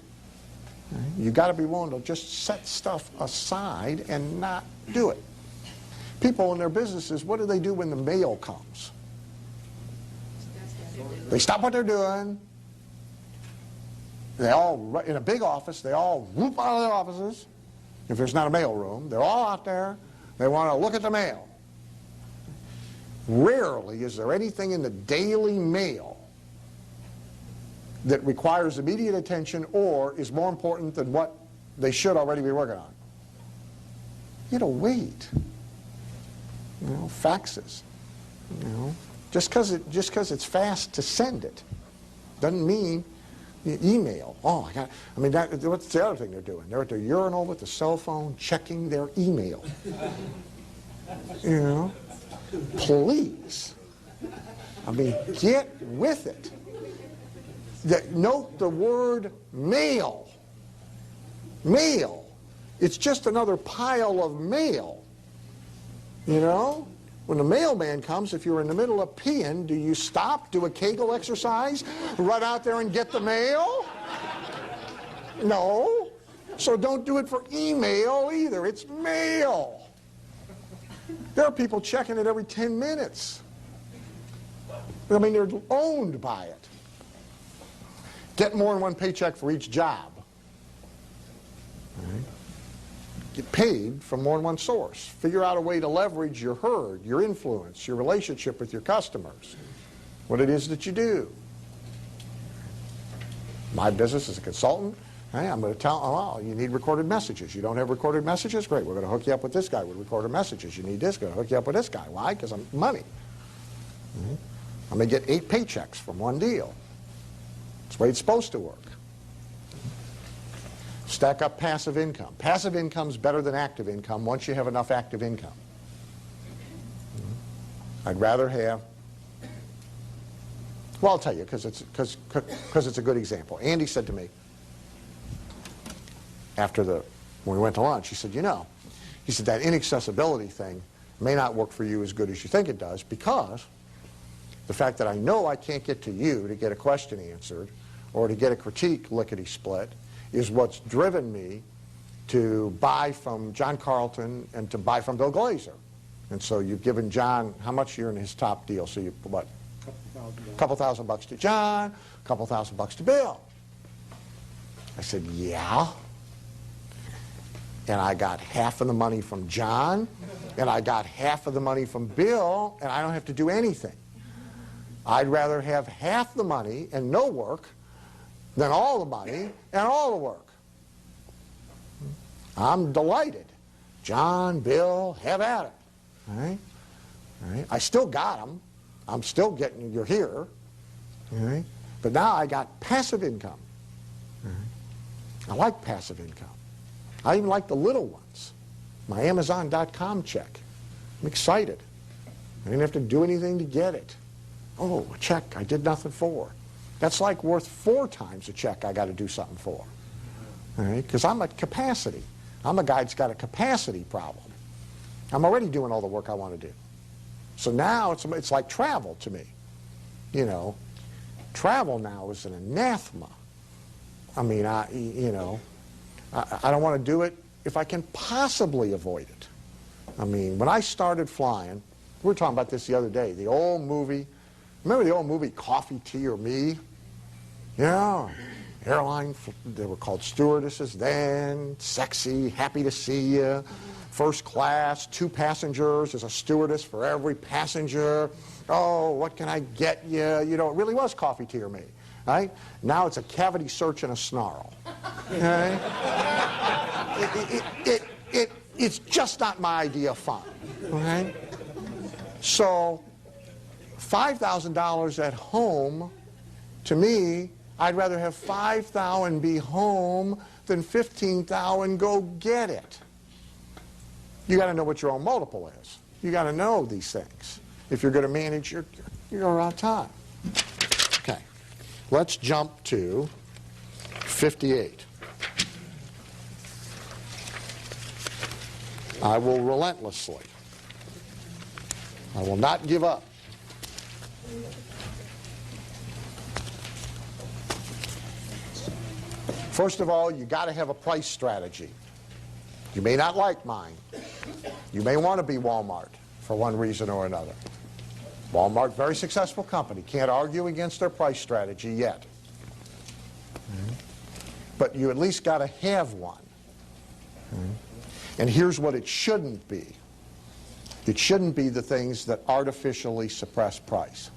You got to be willing to just set stuff aside and not do it. People in their businesses, what do they do when the mail comes? They stop what they're doing. They all, in a big office, they all whoop out of their offices. If there's not a mail room, they're all out there. They want to look at the mail. Rarely is there anything in the daily mail that requires immediate attention or is more important than what they should already be working on. It'll wait. Faxes. Just because it's fast to send it doesn't mean email. Oh, what's the other thing they're doing? They're at their urinal with the cell phone checking their email. Please. Get with it. Note the word mail. Mail. It's just another pile of mail. When the mailman comes, if you're in the middle of peeing, do you stop, do a Kegel exercise, run out there and get the mail? No. So don't do it for email either. It's mail. There are people checking it every 10 minutes. They're owned by it. Get more than one paycheck for each job. Right? Get paid from more than one source. Figure out a way to leverage your herd, your influence, your relationship with your customers, what it is that you do. My business as a consultant, I'm going to tell them, oh, you need recorded messages. You don't have recorded messages? Great, we're going to hook you up with this guy with recorded messages. You need this, going to hook you up with this guy. Why? Because I'm money. I'm going to get 8 paychecks from one deal. That's the way it's supposed to work. Stack up passive income. Passive income's better than active income once you have enough active income. I'd rather have, well, I'll tell you, because it's a good example. Andy said to me, when we went to lunch, he said, he said, that inaccessibility thing may not work for you as good as you think it does, because the fact that I know I can't get to you to get a question answered or to get a critique lickety-split is what's driven me to buy from John Carlton and to buy from Bill Glazer. And so you've given John, how much you're in his top deal? So you, what? A couple thousand bucks to John, a couple thousand bucks to Bill. I said, yeah. And I got half of the money from John, and I got half of the money from Bill, and I don't have to do anything. I'd rather have half the money and no work than all the money and all the work. I'm delighted. John, Bill, have at it. All right? All right? I still got them. I'm still getting, you're here. All right? But now I got passive income. All right? I like passive income. I even like the little ones. My Amazon.com check. I'm excited. I didn't have to do anything to get it. Oh, a check I did nothing for. That's like worth 4 times a check I got to do something for. All right? Because I'm at capacity. I'm a guy that's got a capacity problem. I'm already doing all the work I want to do. So now it's like travel to me. You know, travel now is an anathema. I mean, I don't want to do it if I can possibly avoid it. I mean, when I started flying, we were talking about this the other day, the old movie, remember the old movie Coffee, Tea, or Me? Yeah, airline, they were called stewardesses then, sexy, happy to see you, first class, 2 passengers, there's a stewardess for every passenger. Oh, what can I get you? You know, it really was Coffee, Tea, or Me. Right? Now it's a cavity search and a snarl. Okay? It's just not my idea of fun. Okay? So $5,000 at home, to me, I'd rather have $5,000 and be home than $15,000 and go get it. You got to know what your own multiple is. You got to know these things if you're going to manage your time. Okay. Let's jump to 58. I will relentlessly. I will not give up. First of all, you got to have a price strategy. You may not like mine. You may want to be Walmart for one reason or another. Walmart, very successful company. Can't argue against their price strategy yet. But you at least got to have one. And here's what it shouldn't be. It shouldn't be the things that artificially suppress price.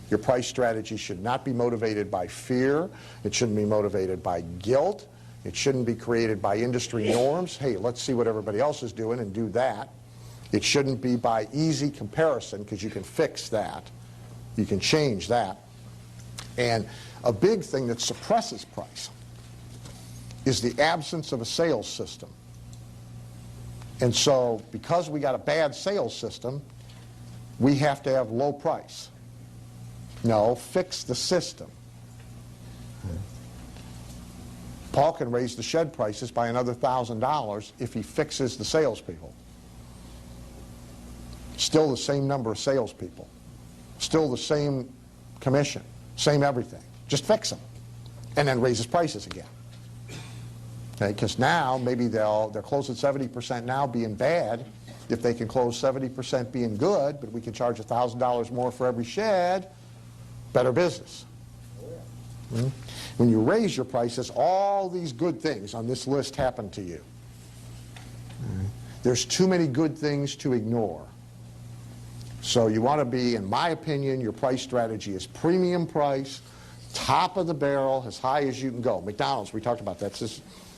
Your price strategy should not be motivated by fear. It shouldn't be motivated by guilt. It shouldn't be created by industry norms. Hey, let's see what everybody else is doing and do that. It shouldn't be by easy comparison, because you can fix that. You can change that. And a big thing that suppresses price is the absence of a sales system. And so, because we got a bad sales system, we have to have low price. No, fix the system. Paul can raise the shed prices by another $1,000 if he fixes the salespeople. Still the same number of salespeople. Still the same commission. Same everything. Just fix them. And then raise his prices again. Okay, because now maybe they're closing 70% now being bad. If they can close 70% being good, but we can charge $1,000 more for every shed, better business. When you raise your prices, all these good things on this list happen to you. There's too many good things to ignore. So you want to be, in my opinion, your price strategy is premium price, top of the barrel, as high as you can go. McDonald's, we talked about that.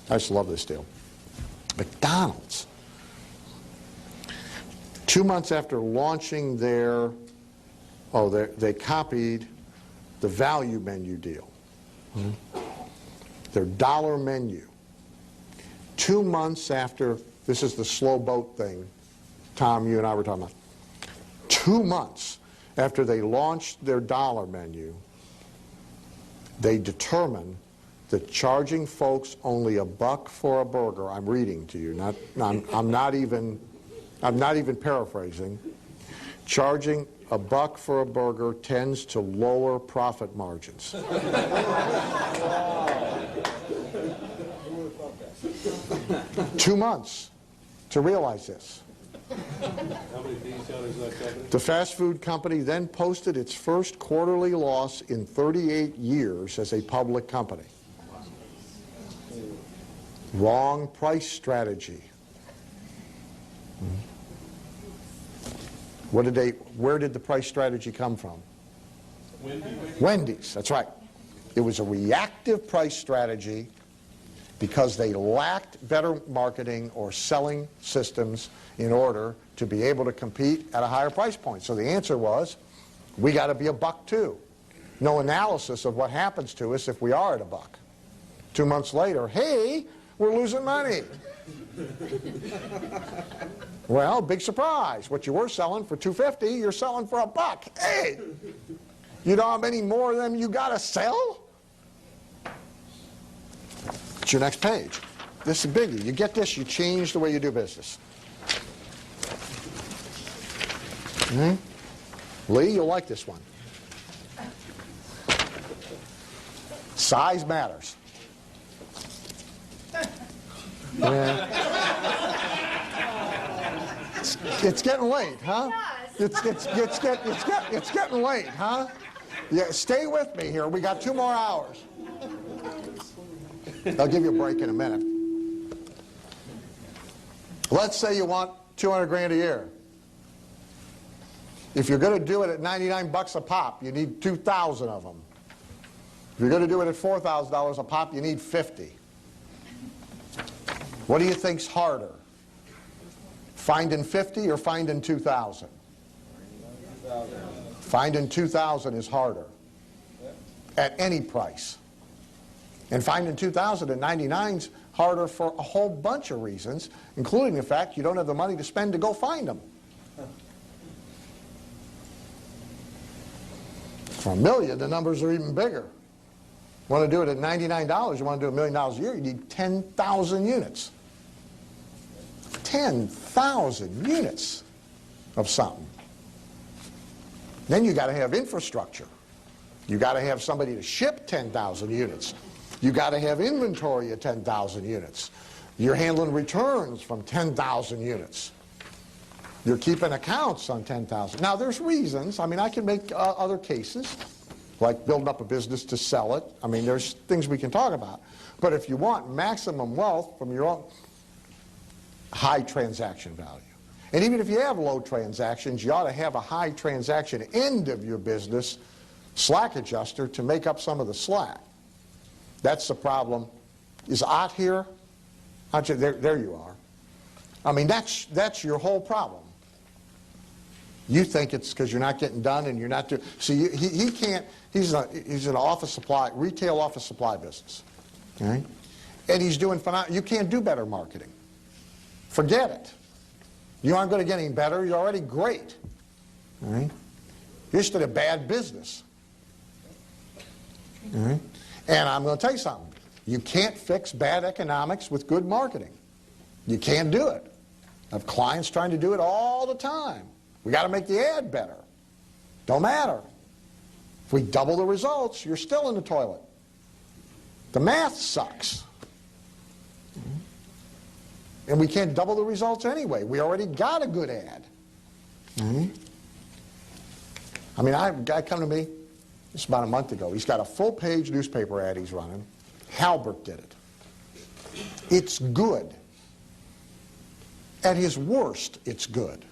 I just love this deal. McDonald's. 2 months after launching they copied the value menu deal. Their dollar menu. 2 months after, this is the slow boat thing, Tom, you and I were talking about. 2 months after they launched their dollar menu, they determined that charging folks only $1 for a burger, I'm reading to you, I'm not even paraphrasing, charging $1 for a burger tends to lower profit margins. 2 months to realize this. How many D's is that company? The fast food company then posted its first quarterly loss in 38 years as a public company. Wrong price strategy. Where did the price strategy come from? Wendy's. Wendy's, that's right. It was a reactive price strategy because they lacked better marketing or selling systems in order to be able to compete at a higher price point. So the answer was, we got to be $1.02. No analysis of what happens to us if we are at $1. 2 months later, hey, we're losing money. Well, big surprise. What you were selling for $2.50, you're selling for $1. Hey, you know how many more of them you got to sell? It's your next page. This is a biggie. You get this, you change the way you do business. Lee, you'll like this one. Size matters. Yeah. It's getting late, huh? It's getting late, huh? Yeah, stay with me here. We got 2 more hours. I'll give you a break in a minute. Let's say you want 200 grand a year. If you're going to do it at $99 a pop, you need 2,000 of them. If you're going to do it at $4,000 a pop, you need 50. What do you think's harder? Finding 50 or finding 2,000? Finding 2,000 is harder at any price. And finding 2,000 at 99's harder for a whole bunch of reasons, including the fact you don't have the money to spend to go find them. For $1 million, the numbers are even bigger. You want to do it at $99, you want to do $1 million a year, you need 10,000 units. 10,000 units of something. Then you got to have infrastructure. You got to have somebody to ship 10,000 units. You got to have inventory of 10,000 units. You're handling returns from 10,000 units. You're keeping accounts on 10,000. Now, there's reasons. I mean, I can make other cases, like building up a business to sell it. I mean, there's things we can talk about. But if you want maximum wealth from your own, high transaction value. And even if you have low transactions, you ought to have a high transaction end of your business slack adjuster to make up some of the slack. That's the problem. Is Ott here? There you are. I mean, that's your whole problem. You think it's because you're not getting done and you're not doing. See, he can't. He's an office supply, retail office supply business, okay? And he's doing phenomenal. You can't do better marketing. Forget it. You aren't going to get any better. You're already great. All right? You're just in a bad business. All right? And I'm going to tell you something. You can't fix bad economics with good marketing. You can't do it. I have clients trying to do it all the time. We got to make the ad better. Don't matter. If we double the results, you're still in the toilet. The math sucks. And we can't double the results anyway. We already got a good ad. I mean, a guy come to me, it's about a month ago. He's got a full-page newspaper ad he's running. Halbert did it. It's good. At his worst, it's good.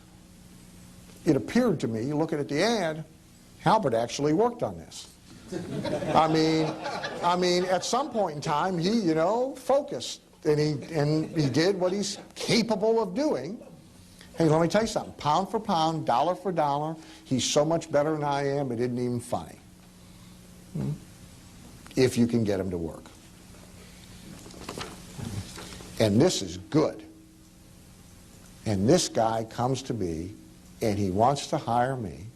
It appeared to me, looking at the ad, Halbert actually worked on this. I mean, at some point in time, he, focused. And he did what he's capable of doing. Hey, let me tell you something. Pound for pound, dollar for dollar, he's so much better than I am, it isn't even funny. If you can get him to work. And this is good. And this guy comes to me, and he wants to hire me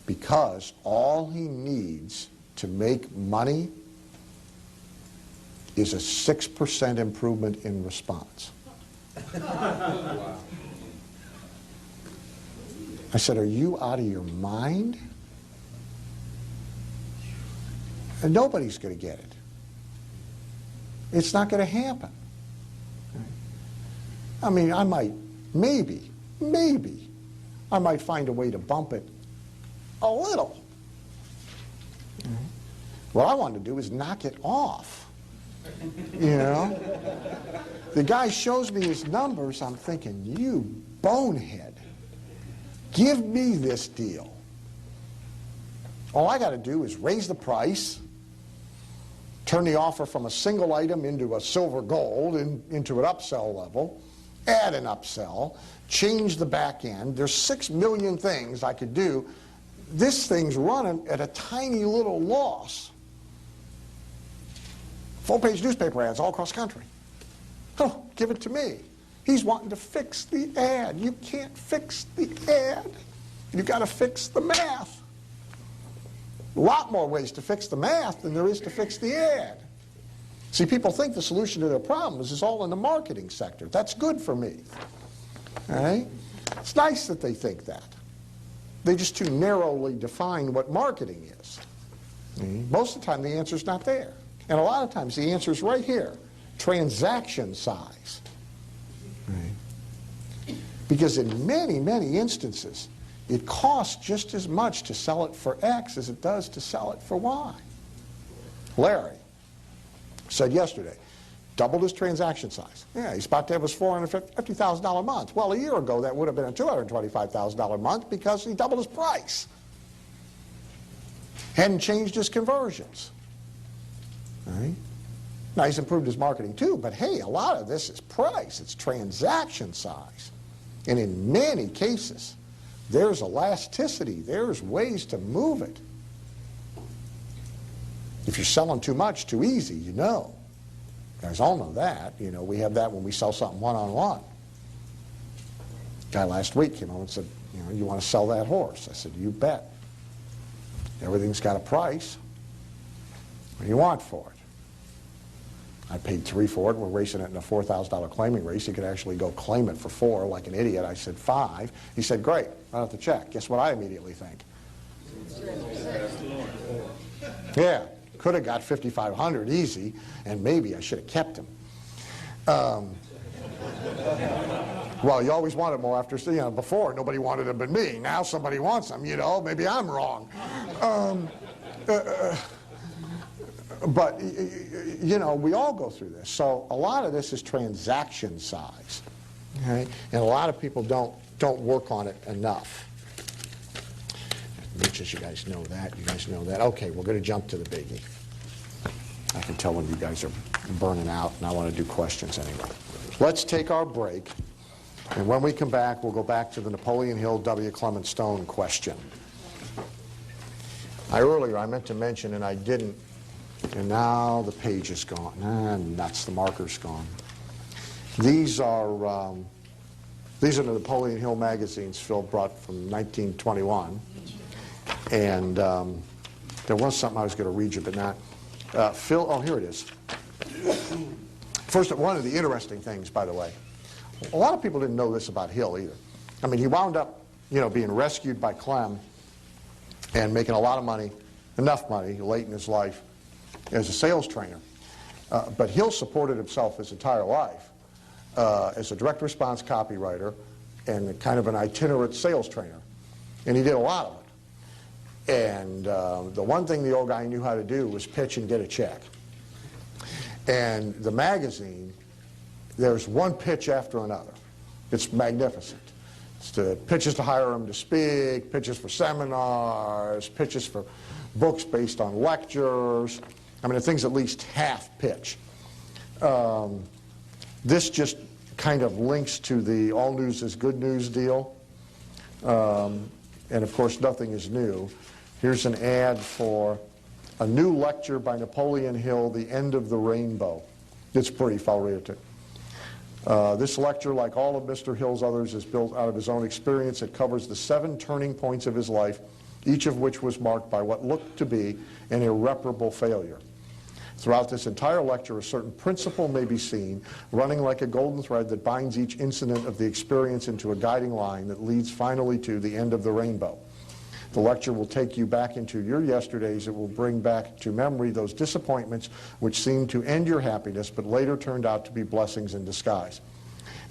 because all he needs to make money is a 6% improvement in response. Wow. I said, are you out of your mind? And nobody's going to get it. It's not going to happen. I mean, I might, maybe, I might find a way to bump it a little. What I want to do is knock it off. The guy shows me his numbers, I'm thinking, you bonehead, give me this deal. All I got to do is raise the price, turn the offer from a single item into a silver gold, into an upsell level, add an upsell, change the back end. There's 6 million things I could do. This thing's running at a tiny little loss. Full-page newspaper ads all across the country. Oh, give it to me. He's wanting to fix the ad. You can't fix the ad. You've got to fix the math. A lot more ways to fix the math than there is to fix the ad. See, people think the solution to their problems is all in the marketing sector. That's good for me. All right? It's nice that they think that. They just too narrowly define what marketing is. Most of the time, the answer's not there. And a lot of times, the answer's right here. Transaction size. Right? Because in many, many instances, it costs just as much to sell it for X as it does to sell it for Y. Larry said yesterday, doubled his transaction size. Yeah, he's about to have his $450,000 a month. Well, a year ago, that would have been a $225,000 a month because he doubled his price. Hadn't changed his conversions. Right? Now, he's improved his marketing too, but hey, a lot of this is price. It's transaction size. And in many cases, there's elasticity. There's ways to move it. If you're selling too much, too easy, you know. You guys all know that. You know, we have that when we sell something one-on-one. Guy last week came on and said, you know, you want to sell that horse? I said, you bet. Everything's got a price. What do you want for it? I paid $3 for it. We're racing it in a $4,000 claiming race. You could actually go claim it for $4 like an idiot. I said $5. He said, great, write out the check. Guess what I immediately think? Yeah, could have got $5,500 easy, and maybe I should have kept him. Well, you always wanted more after, you know, before nobody wanted him but me. Now somebody wants him, you know, maybe I'm wrong. But, you know, we all go through this. So a lot of this is transaction size. Okay? And a lot of people don't work on it enough. Much as you guys know that, you guys know that. Okay, we're going to jump to the biggie. I can tell when you guys are burning out, and I want to do questions anyway. Let's take our break. And when we come back, we'll go back to the Napoleon Hill W. Clement Stone question. Earlier I meant to mention, and I didn't, and now the page is gone. Nuts, the marker's gone. These are the Napoleon Hill magazines Phil brought from 1921. And there was something I was going to read you, but not. Phil, oh, here it is. First, one of the interesting things, by the way, a lot of people didn't know this about Hill either. I mean, he wound up, you know, being rescued by Clem and making a lot of money, enough money, late in his life, as a sales trainer. But Hill supported himself his entire life as a direct response copywriter and kind of an itinerant sales trainer. And he did a lot of it. And the one thing the old guy knew how to do was pitch and get a check. And the magazine, there's one pitch after another. It's magnificent. It's the pitches to hire him to speak, pitches for seminars, pitches for books based on lectures. I mean, the thing's at least half pitch. This just kind of links to the all news is good news deal. And of course, nothing is new. Here's an ad for a new lecture by Napoleon Hill, The End of the Rainbow. It's brief, I'll read it to you. This lecture, like all of Mr. Hill's others, is built out of his own experience. It covers the 7 turning points of his life, each of which was marked by what looked to be an irreparable failure. Throughout this entire lecture, a certain principle may be seen, running like a golden thread that binds each incident of the experience into a guiding line that leads finally to the end of the rainbow. The lecture will take you back into your yesterdays. It will bring back to memory those disappointments which seemed to end your happiness but later turned out to be blessings in disguise.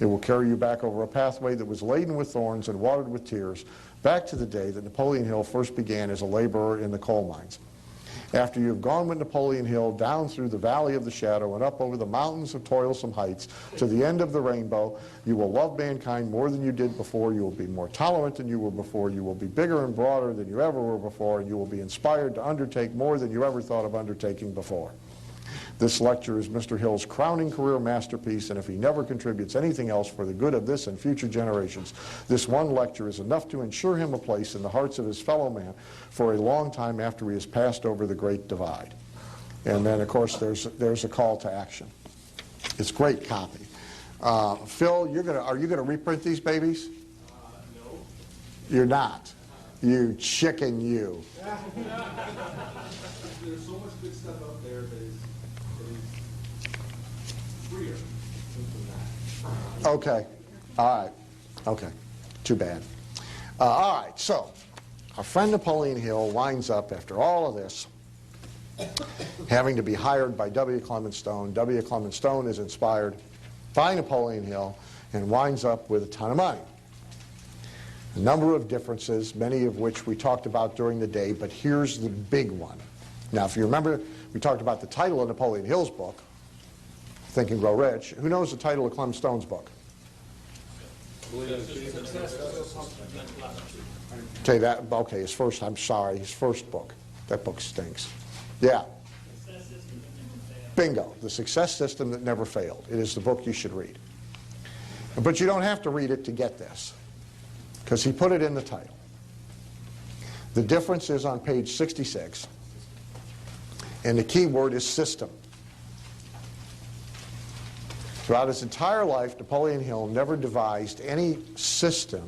It will carry you back over a pathway that was laden with thorns and watered with tears, back to the day that Napoleon Hill first began as a laborer in the coal mines. After you have gone with Napoleon Hill down through the valley of the shadow and up over the mountains of toilsome heights to the end of the rainbow, you will love mankind more than you did before. You will be more tolerant than you were before. You will be bigger and broader than you ever were before. And you will be inspired to undertake more than you ever thought of undertaking before. This lecture is Mr. Hill's crowning career masterpiece, and if he never contributes anything else for the good of this and future generations, this one lecture is enough to ensure him a place in the hearts of his fellow man for a long time after he has passed over the great divide. And then, of course, there's a call to action. It's great copy. Phil, are you gonna reprint these babies? No. You're not. You chicken, you. There's so much good stuff out there that is freer than that. Okay. All right. Okay. Too bad. All right. So, our friend Napoleon Hill winds up, after all of this, having to be hired by W. Clement Stone. W. Clement Stone is inspired by Napoleon Hill and winds up with a ton of money. A number of differences, many of which we talked about during the day, but here's the big one. Now, if you remember, we talked about the title of Napoleon Hill's book, Think and Grow Rich. Who knows the title of Clement Stone's book? Okay, his first, I'm sorry, his first book. That book stinks. Yeah. Bingo, The Success System That Never Failed. It is the book you should read. But you don't have to read it to get this, because he put it in the title. The difference is on page 66, and the key word is system. Throughout his entire life, Napoleon Hill never devised any system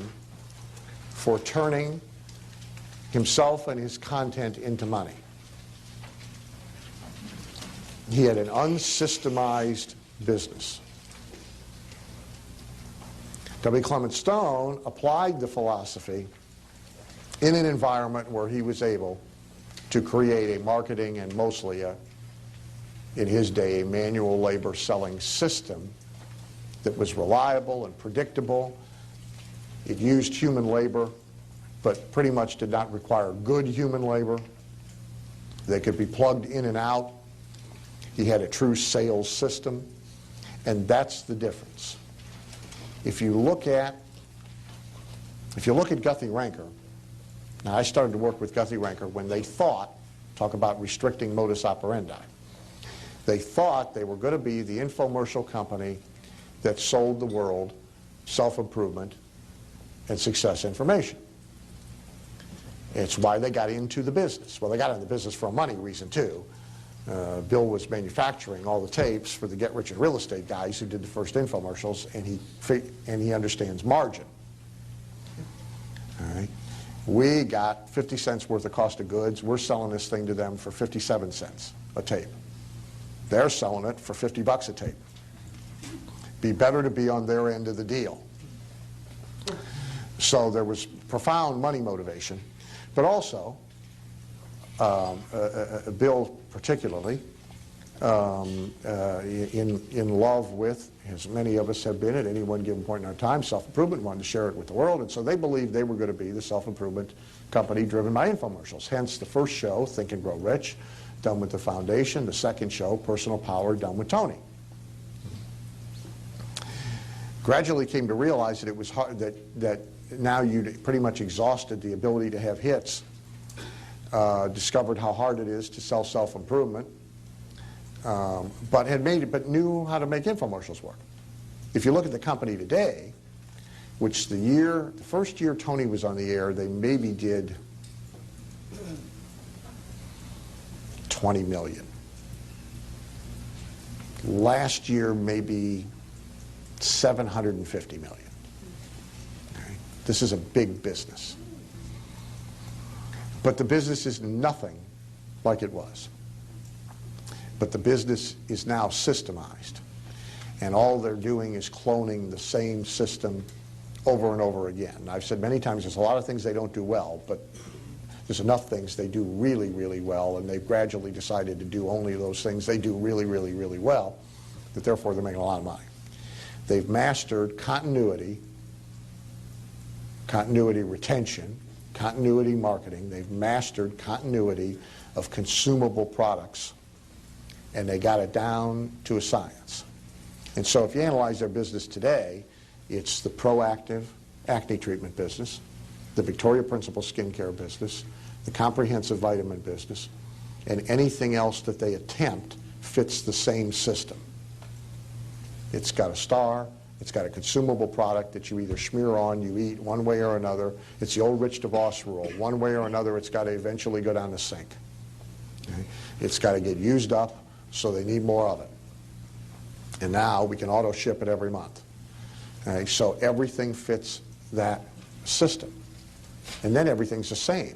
for turning himself and his content into money. He had an unsystemized business. W. Clement Stone applied the philosophy in an environment where he was able to create a marketing and mostly, in his day, a manual labor selling system that was reliable and predictable. It used human labor, but pretty much did not require good human labor. They could be plugged in and out. He had a true sales system, and that's the difference. If you look at Guthrie Ranker, now I started to work with Guthrie Ranker when they thought, talk about restricting modus operandi, they thought they were going to be the infomercial company that sold the world self-improvement and success information. It's why they got into the business. Well, they got into the business for a money reason, too. Bill was manufacturing all the tapes for the Get Rich in Real Estate guys who did the first infomercials, and he understands margin. All right. We got 50 cents worth of cost of goods. We're selling this thing to them for 57 cents a tape. They're selling it for 50 bucks a tape. Be better to be on their end of the deal. So there was profound money motivation, but also Bill particularly in love with, as many of us have been at any one given point in our time, self-improvement, wanted to share it with the world, and so they believed they were going to be the self-improvement company driven by infomercials. Hence the first show, Think and Grow Rich, done with the foundation. The second show, Personal Power, done with Tony. Gradually came to realize that it was hard, that now you'd pretty much exhausted the ability to have hits, discovered how hard it is to sell self-improvement, but knew how to make infomercials work. If you look at the company today, which the first year Tony was on the air, they maybe did 20 million. Last year, maybe 750 million. Okay. This is a big business. But the business is nothing like it was. But the business is now systemized. And all they're doing is cloning the same system over and over again. And I've said many times there's a lot of things they don't do well, but there's enough things they do really, really well, and they've gradually decided to do only those things they do really, really, really well, that therefore they're making a lot of money. They've mastered continuity retention, continuity marketing. They've mastered continuity of consumable products, and they got it down to a science. And so if you analyze their business today, it's the proactive acne treatment business, the Victoria Principal skincare business, the comprehensive vitamin business, and anything else that they attempt fits the same system. It's got a star. It's got a consumable product that you either smear on, you eat one way or another. It's the old Rich DeVos rule. One way or another, it's got to eventually go down the sink. Okay? It's got to get used up, so they need more of it. And now we can auto ship it every month. Okay? So everything fits that system. And then everything's the same.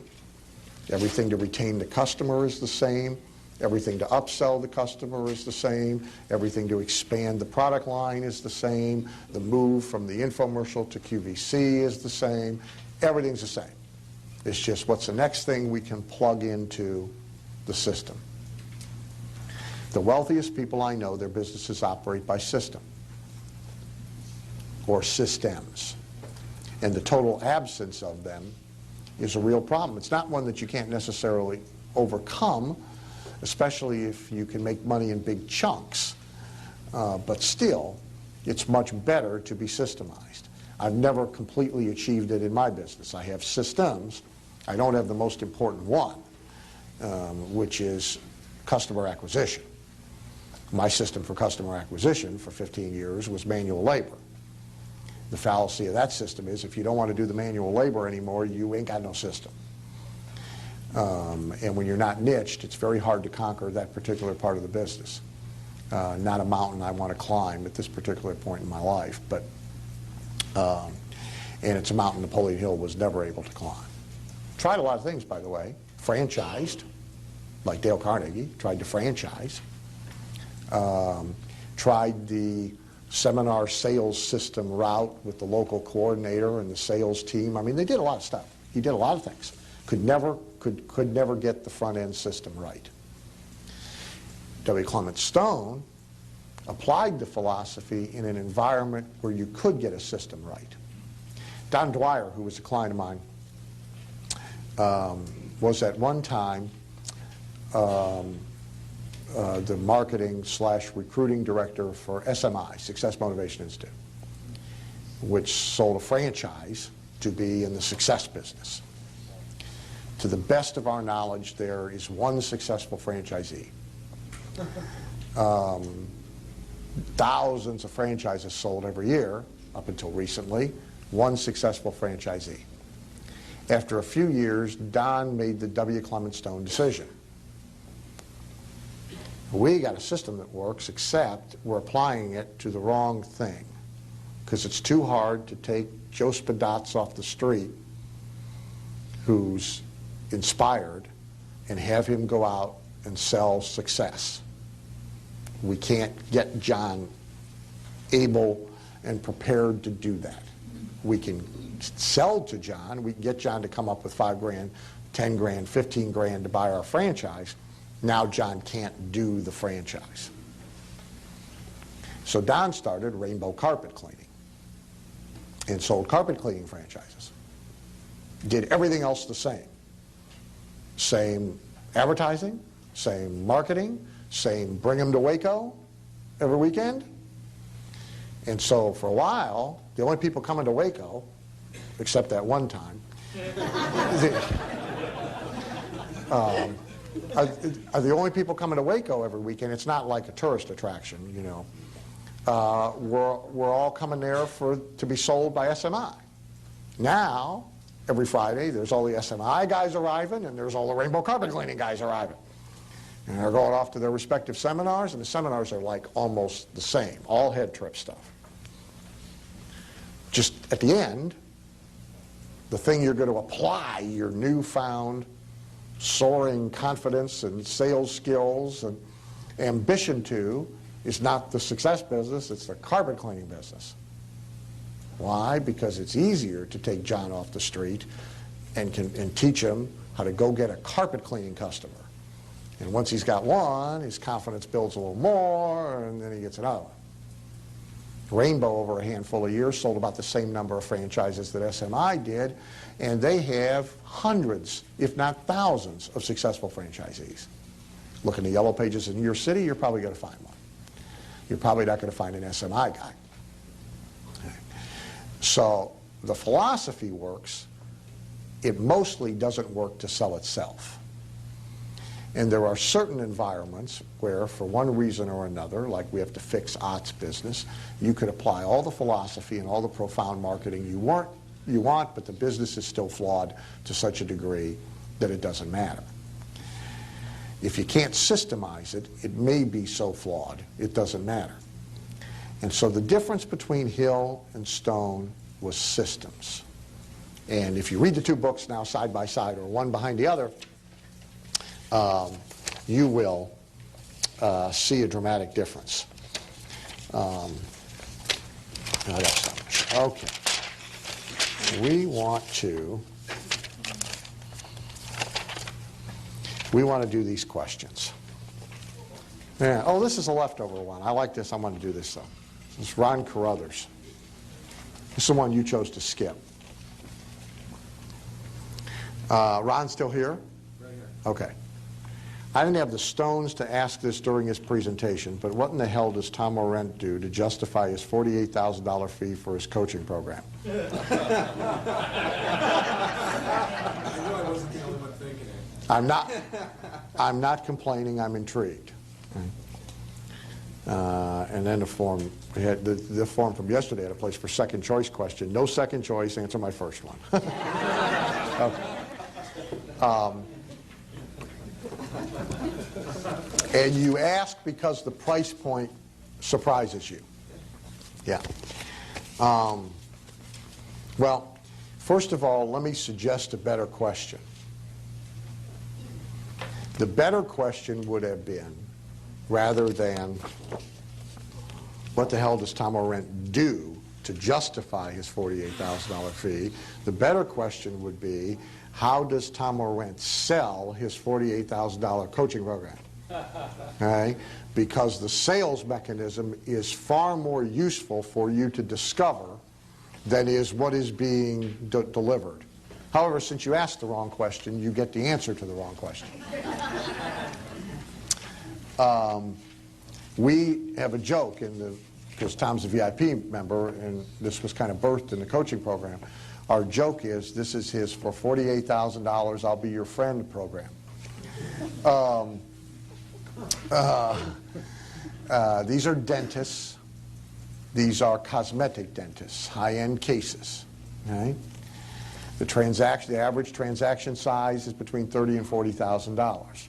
Everything to retain the customer is the same. Everything to upsell the customer is the same. Everything to expand the product line is the same. The move from the infomercial to QVC is the same. Everything's the same. It's just what's the next thing we can plug into the system. The wealthiest people I know, their businesses operate by system or systems. And the total absence of them is a real problem. It's not one that you can't necessarily overcome, especially if you can make money in big chunks. But still, it's much better to be systemized. I've never completely achieved it in my business. I have systems. I don't have the most important one, which is customer acquisition. My system for customer acquisition for 15 years was manual labor. The fallacy of that system is if you don't want to do the manual labor anymore, you ain't got no system. And when you're not niched, it's very hard to conquer that particular part of the business. Not a mountain I want to climb at this particular point in my life, but and it's a mountain Napoleon Hill was never able to climb. Tried a lot of things, by the way. Franchised, like Dale Carnegie, tried to franchise. Tried the seminar sales system route with the local coordinator and the sales team. I mean, they did a lot of stuff. He did a lot of things. Could never get the front end system right. W. Clement Stone applied the philosophy in an environment where you could get a system right. Don Dwyer, who was a client of mine, was at one time the marketing / recruiting director for SMI, Success Motivation Institute, which sold a franchise to be in the success business. To the best of our knowledge, there is one successful franchisee. Thousands of franchises sold every year, up until recently, one successful franchisee. After a few years, Don made the W. Clement Stone decision. We got a system that works, except we're applying it to the wrong thing, because it's too hard to take Joe Spadatz off the street, who's inspired, and have him go out and sell success. We can't get John able and prepared to do that. We can sell to John. We can get John to come up with $5 grand, 10 grand, 15 grand to buy our franchise. Now John can't do the franchise. So Don started Rainbow Carpet Cleaning and sold carpet cleaning franchises. Did everything else the same. Same advertising, same marketing, same bring them to Waco every weekend. And so for a while, the only people coming to Waco, except that one time, are the only people coming to Waco every weekend. It's not like a tourist attraction, you know. We're all coming there to be sold by SMI. Now, every Friday, there's all the SMI guys arriving, and there's all the Rainbow Carpet Cleaning guys arriving. And they're going off to their respective seminars, and the seminars are like almost the same, all head trip stuff. Just at the end, the thing you're going to apply your newfound soaring confidence and sales skills and ambition to is not the success business, it's the carpet cleaning business. Why? Because it's easier to take John off the street and teach him how to go get a carpet cleaning customer. And once he's got one, his confidence builds a little more, and then he gets another one. Rainbow, over a handful of years, sold about the same number of franchises that SMI did, and they have hundreds, if not thousands, of successful franchisees. Look in the yellow pages in your city, you're probably going to find one. You're probably not going to find an SMI guy. Okay. So the philosophy works. It mostly doesn't work to sell itself. And there are certain environments where, for one reason or another, like we have to fix Ott's business, you could apply all the philosophy and all the profound marketing you want, but the business is still flawed to such a degree that it doesn't matter. If you can't systemize it, it may be so flawed, it doesn't matter. And so the difference between Hill and Stone was systems. And if you read the two books now side by side or one behind the other, you will see a dramatic difference. I got something. Okay. We want to do these questions. Yeah. Oh, this is a leftover one. I like this. I want to do this, though. This is Ron Carruthers. This is the one you chose to skip. Ron still here? Right here. Okay. I didn't have the stones to ask this during his presentation, but what in the hell does Tom Orent do to justify his $48,000 fee for his coaching program? I knew I wasn't the only one thinking it. I'm not complaining, I'm intrigued. And then the form, we had the form from yesterday had a place for second choice question. No second choice, answer my first one. Okay. And you ask because the price point surprises you. Yeah. Well, first of all, let me suggest a better question. The better question would have been, rather than, what the hell does Tom Orent do to justify his $48,000 fee? The better question would be, how does Tom Orent sell his $48,000 coaching program? Okay? Because the sales mechanism is far more useful for you to discover than is what is being delivered. However, since you asked the wrong question, you get the answer to the wrong question. We have a joke because Tom's a VIP member, and this was kind of birthed in the coaching program. Our joke is, this is his for $48,000, I'll be your friend program. These are dentists. These are cosmetic dentists, high-end cases. Okay? The average transaction size is between $30,000 and $40,000.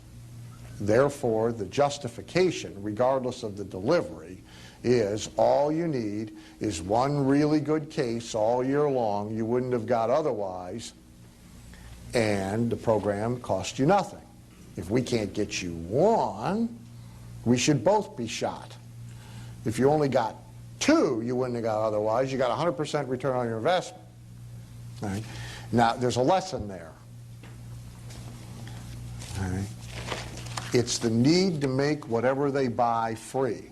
Therefore, the justification, regardless of the delivery, is all you need is one really good case all year long you wouldn't have got otherwise, and the program costs you nothing. If we can't get you one, we should both be shot. If you only got two you wouldn't have got otherwise, you got 100% return on your investment. Right? Now, there's a lesson there. Right? It's the need to make whatever they buy free.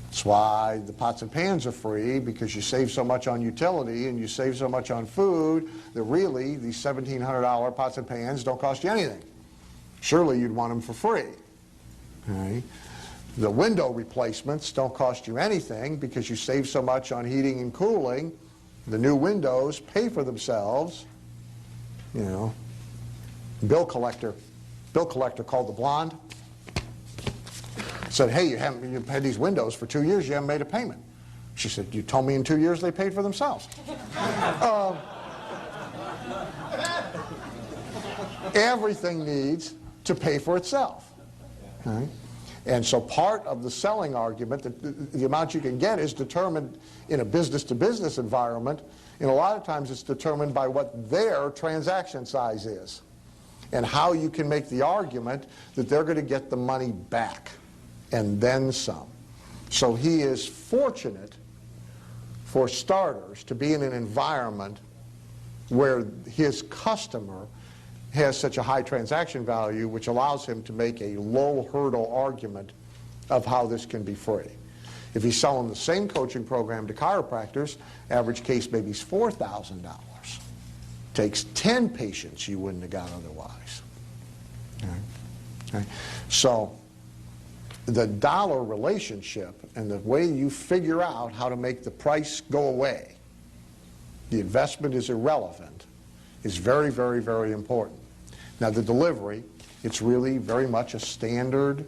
That's why the pots and pans are free, because you save so much on utility and you save so much on food that really these $1,700 pots and pans don't cost you anything. Surely you'd want them for free. Okay? The window replacements don't cost you anything because you save so much on heating and cooling. The new windows pay for themselves. You know, bill collector called the blonde, said, hey, you've had these windows for 2 years, you haven't made a payment. She said, you told me in 2 years they paid for themselves. Everything needs to pay for itself. Okay? And so part of the selling argument, that the amount you can get is determined in a business-to-business environment, and a lot of times it's determined by what their transaction size is and how you can make the argument that they're going to get the money back and then some. So he is fortunate, for starters, to be in an environment where his customer has such a high transaction value, which allows him to make a low hurdle argument of how this can be free. If he's selling the same coaching program to chiropractors, average case maybe is $4,000. Takes 10 patients you wouldn't have got otherwise. Okay. So the dollar relationship and the way you figure out how to make the price go away, the investment is irrelevant, is very, very, very important. Now the delivery, It's really very much a standard.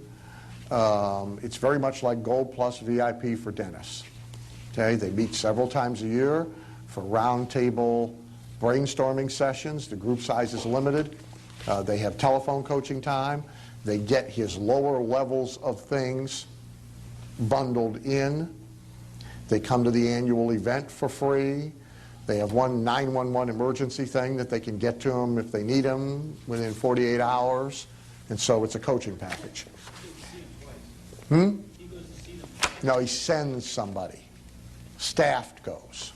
It's very much like Gold Plus VIP for dentists. Okay, they meet several times a year for roundtable brainstorming sessions. The group size is limited. They have telephone coaching time. They get his lower levels of things bundled in. They come to the annual event for free. They have one 911 emergency thing that they can get to them if they need them within 48 hours. And so it's a coaching package. No, he sends somebody. Staff goes.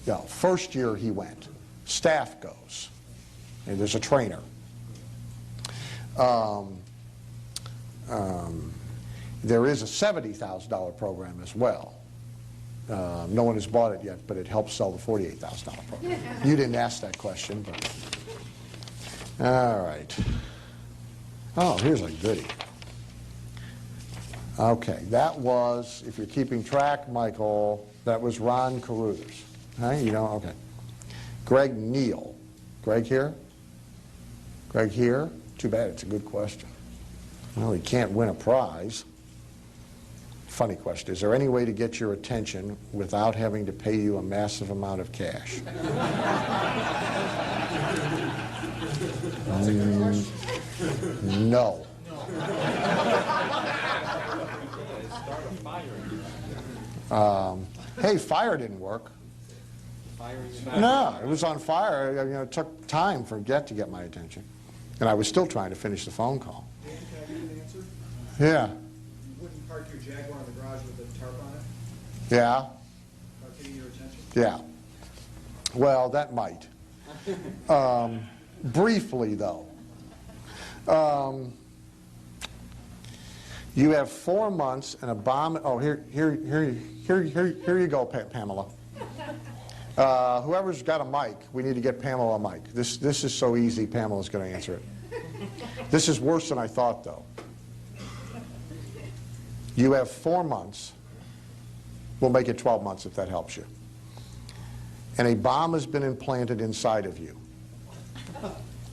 No, first year he went. Staff goes. And there's a trainer. There is a $70,000 program as well. No one has bought it yet, but it helps sell the $48,000 program. You didn't ask that question, but... All right. Oh, here's a goodie. Okay, that was, if you're keeping track, Michael, that was Ron Carruthers. Hey, you know, okay. Greg Neal. Greg here? Greg here? Too bad, it's a good question. Well, he can't win a prize. Funny question. Is there any way to get your attention without having to pay you a massive amount of cash? No. Hey, fire didn't work. No, it was on fire. You know, it took time for Get to get my attention. And I was still trying to finish the phone call. Dan, can I give you an answer? Yeah. You wouldn't park your Jaguar in the garage with a tarp on it? Yeah. Without getting your attention? Yeah. Well, that might. Briefly, though. You have 4 months and a bomb. Oh, here you go, Pamela. Whoever's got a mic, we need to get Pamela a mic. This is so easy, Pamela's going to answer it. This is worse than I thought, though. You have 4 months. We'll make it 12 months if that helps you. And a bomb has been implanted inside of you.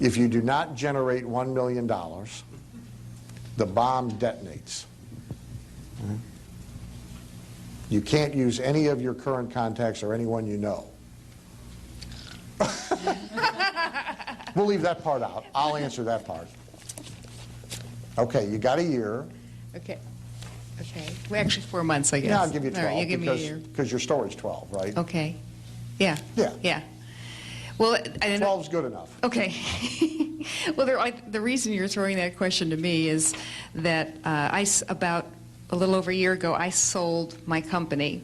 If you do not generate $1 million, the bomb detonates. You can't use any of your current contacts or anyone you know. We'll leave that part out. I'll answer that part. Okay, you got a year. Okay. Okay. Well, actually 4 months, I guess. Yeah, I'll give you 12 All right, you give me a year. because your story's 12, right? Okay. Yeah. Yeah. Yeah. Well, 12's good enough. Okay. Well, the reason you're throwing that question to me is that about a little over a year ago, I sold my company,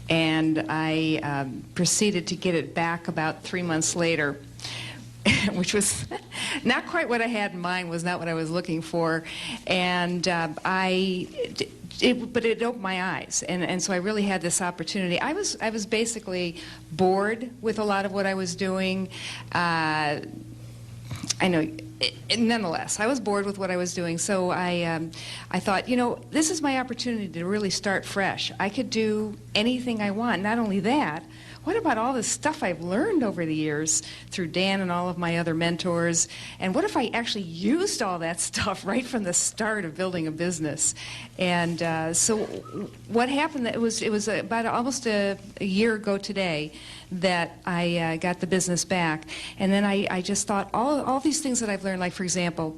and I proceeded to get it back about 3 months later, which was not quite what I had in mind, was not what I was looking for, and but it opened my eyes, and so I really had this opportunity. I was basically bored with a lot of what I was doing. I know, nonetheless, I was bored with what I was doing, so I thought, you know, this is my opportunity to really start fresh. I could do anything I want. Not only that, what about all the stuff I've learned over the years through Dan and all of my other mentors? And what if I actually used all that stuff right from the start of building a business? And so what happened, it was about almost a year ago today that I got the business back. And then I just thought, all these things that I've learned, like, for example,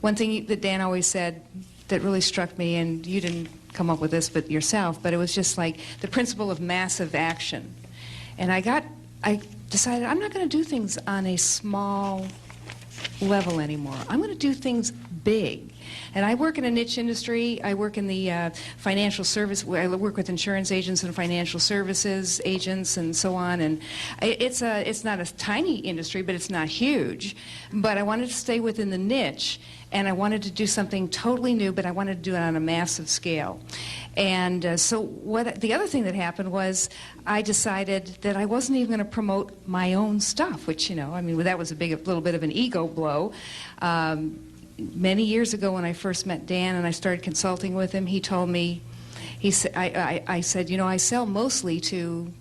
one thing that Dan always said that really struck me, and you didn't come up with this but yourself, but it was just like the principle of massive action. And I decided I'm not going to do things on a small level anymore. I'm going to do things big. And I work in a niche industry. I work in the financial service. I work with insurance agents and financial services agents and so on. And it's not a tiny industry, but it's not huge. But I wanted to stay within the niche, and I wanted to do something totally new, but I wanted to do it on a massive scale. And so the other thing that happened was I decided that I wasn't even going to promote my own stuff, which, you know, I mean, that was a little bit of an ego blow. Many years ago when I first met Dan and I started consulting with him, he told me, I said, you know, I sell mostly to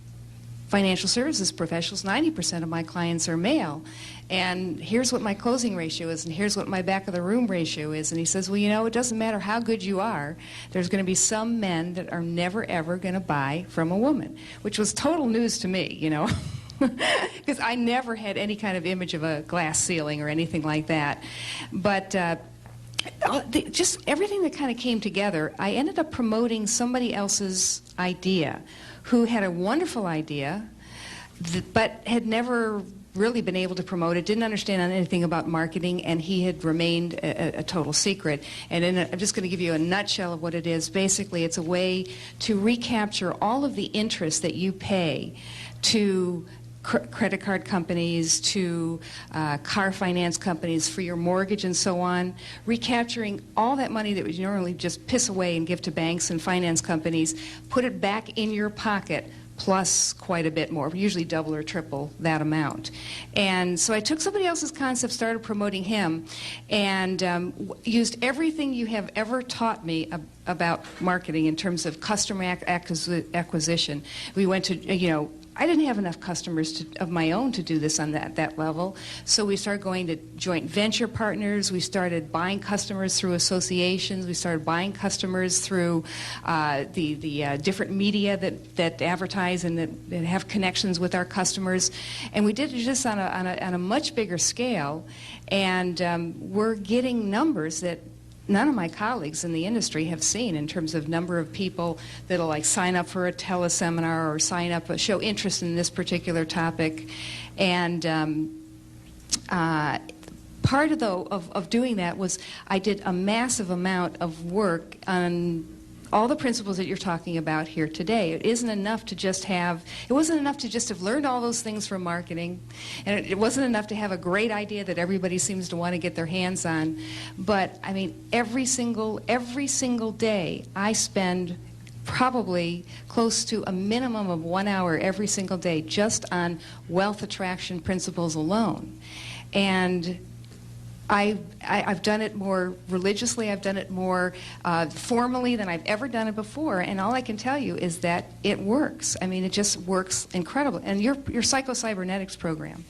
financial services professionals, 90% of my clients are male. And here's what my closing ratio is, and here's what my back of the room ratio is. And he says, well, you know, it doesn't matter how good you are. There's going to be some men that are never, ever going to buy from a woman, which was total news to me, you know. Because I never had any kind of image of a glass ceiling or anything like that. But just everything that kind of came together, I ended up promoting somebody else's idea who had a wonderful idea but had never really been able to promote it, didn't understand anything about marketing, and he had remained a total secret. And I'm just going to give you a nutshell of what it is. Basically, it's a way to recapture all of the interest that you pay to credit card companies, to car finance companies for your mortgage and so on, recapturing all that money that would normally just piss away and give to banks and finance companies, put it back in your pocket, plus quite a bit more, usually double or triple that amount. And so I took somebody else's concept, started promoting him, and used everything you have ever taught me about marketing in terms of customer acquisition. We went to, you know, I didn't have enough customers of my own to do this on that level, so we started going to joint venture partners. We started buying customers through associations. We started buying customers through the different media that advertise and that have connections with our customers. And we did this on a much bigger scale, and we're getting numbers that none of my colleagues in the industry have seen in terms of number of people that'll like sign up for a teleseminar or sign up, show interest in this particular topic. And part of doing that was I did a massive amount of work on all the principles that you're talking about here today. It wasn't enough to just have learned all those things from marketing, and it wasn't enough to have a great idea that everybody seems to want to get their hands on. But I mean, every single day I spend probably close to a minimum of 1 hour every single day just on wealth attraction principles alone. And I've done it more religiously, I've done it more formally than I've ever done it before, and all I can tell you is that it works. I mean, it just works incredibly. And your psycho-cybernetics program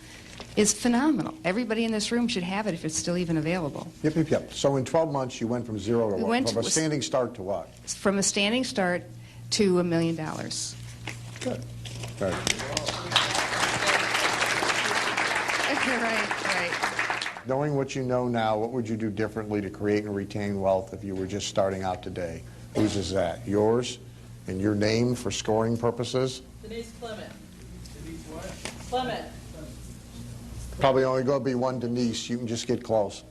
is phenomenal. Everybody in this room should have it if it's still even available. Yep, yep, yep. So in 12 months, you went from zero to what? From a standing start to what? From a standing start to $1 million. Good. Very good. Right. Knowing what you know now, what would you do differently to create and retain wealth if you were just starting out today? Whose is that? Yours? And your name for scoring purposes? Denise Clement. Denise what? Clement. Probably only going to be one Denise. You can just get close.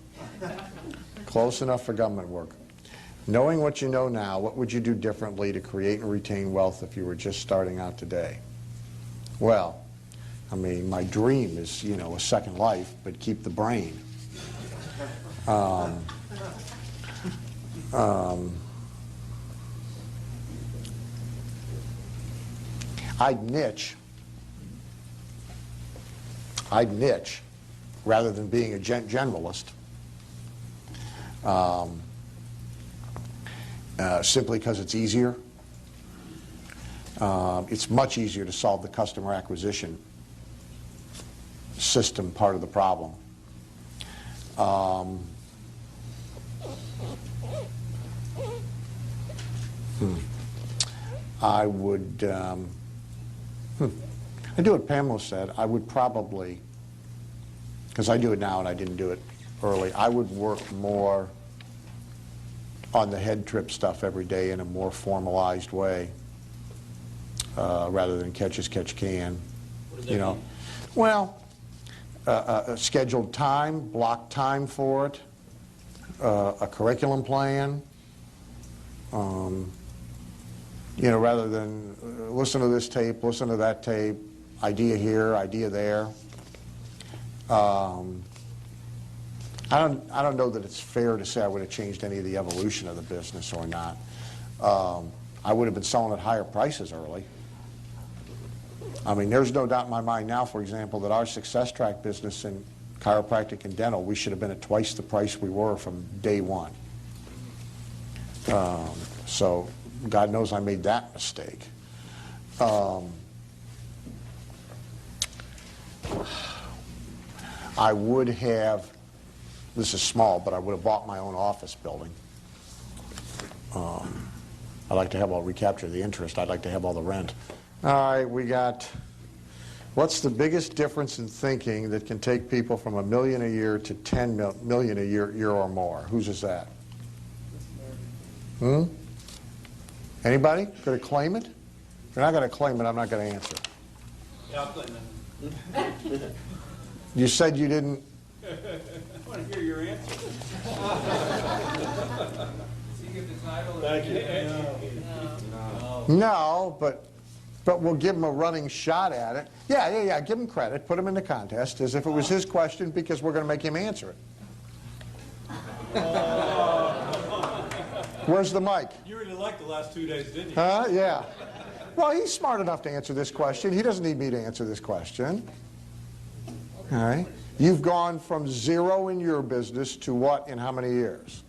Close enough for government work. Knowing what you know now, what would you do differently to create and retain wealth if you were just starting out today? Well, I mean, my dream is, you know, a second life, but keep the brain. I'd niche rather than being a generalist, simply because it's easier. It's much easier to solve the customer acquisition system part of the problem. I would I do what Pamela said. I would probably, because I do it now and I didn't do it early, I would work more on the head trip stuff every day in a more formalized way, rather than catch as catch can. What does that You know, mean? well, a scheduled time, block time for it, a curriculum plan. You know, rather than listen to this tape, listen to that tape, idea here, idea there. I don't know that it's fair to say I would have changed any of the evolution of the business or not. I would have been selling at higher prices early. I mean, there's no doubt in my mind now, for example, that our success track business in chiropractic and dental, we should have been at twice the price we were from day one. So God knows I made that mistake. I would have, this is small, but I would have bought my own office building. I'd like to have all recapture the interest. I'd like to have all the rent. All right, we got, what's the biggest difference in thinking that can take people from $1 million a year to 10 million a year or more? Whose is that? Anybody? Going to claim it? If you're not going to claim it, I'm not going to answer. Yeah, I'll claim that. You said you didn't. I want to hear your answer. Thank you. No, but we'll give him a running shot at it. Yeah. Give him credit. Put him in the contest as if it was his question, because we're going to make him answer it. Where's the mic? You really liked the last 2 days, didn't you? Huh? Yeah. Well, he's smart enough to answer this question. He doesn't need me to answer this question. All right. You've gone from 0 in your business to what in how many years?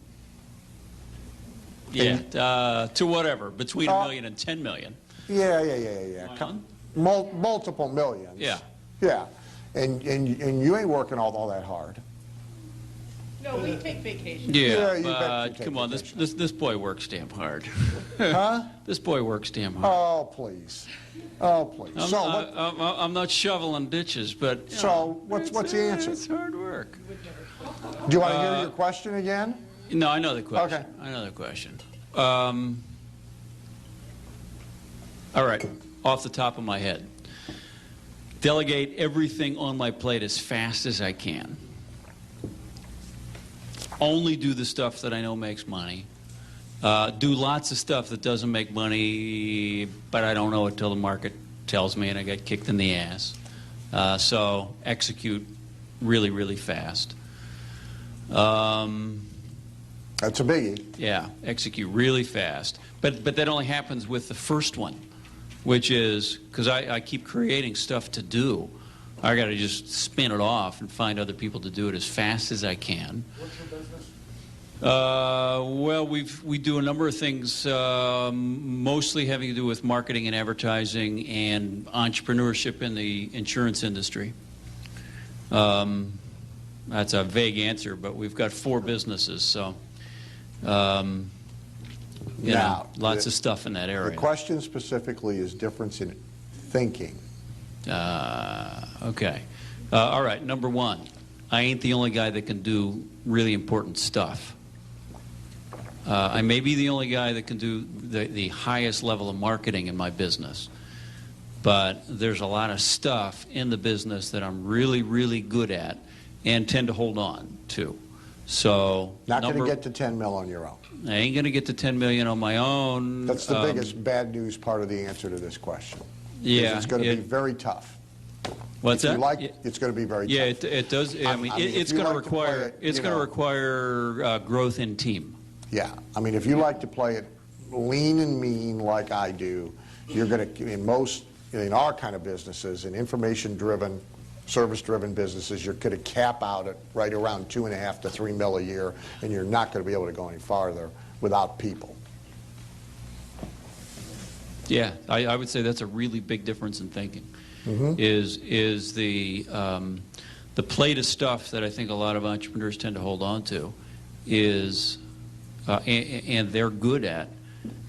Yeah, to whatever, between $1 million and 10 million. Yeah. Multiple millions. Yeah. Yeah. And you ain't working all that hard. No, we take vacation. Yeah, you bet but you take come on, this boy works damn hard. Huh? This boy works damn hard. Oh, please. Oh, please. I'm not shoveling ditches, but So what's the answer? It's hard work. Do you want to hear your question again? No, I know the question. Okay. I know the question. All right, off the top of my head. Delegate everything on my plate as fast as I can. Only do the stuff that I know makes money. Do lots of stuff that doesn't make money, but I don't know it till the market tells me and I get kicked in the ass. So execute really, really fast. That's a biggie. Yeah, execute really fast. But that only happens with the first one, which is, because I keep creating stuff to do, I got to just spin it off and find other people to do it as fast as I can. What's your business? Well, we do a number of things, mostly having to do with marketing and advertising and entrepreneurship in the insurance industry. That's a vague answer, but we've got 4 businesses, so lots of stuff in that area. The question specifically is difference in thinking. Okay. All right, number 1, I ain't the only guy that can do really important stuff. I may be the only guy that can do the highest level of marketing in my business, but there's a lot of stuff in the business that I'm really, really good at and tend to hold on to. So Not going to get to 10 mil on your own. I ain't going to get to 10 million on my own. That's the biggest bad news part of the answer to this question. Yeah, It's going to be very tough. What's If that? you like, it's going to be very Yeah, tough. it does. I mean, it's if you going to like to play require it, it's you going to know. require growth in team. Yeah. I mean, if you like to play it lean and mean like I do, you're going to, in our kind of businesses, in information-driven, service-driven businesses, you're going to cap out at right around 2.5 to 3 mil a year, and you're not going to be able to go any farther without people. Yeah, I would say that's a really big difference in thinking. Is the plate of stuff that I think a lot of entrepreneurs tend to hold on to is, and they're good at,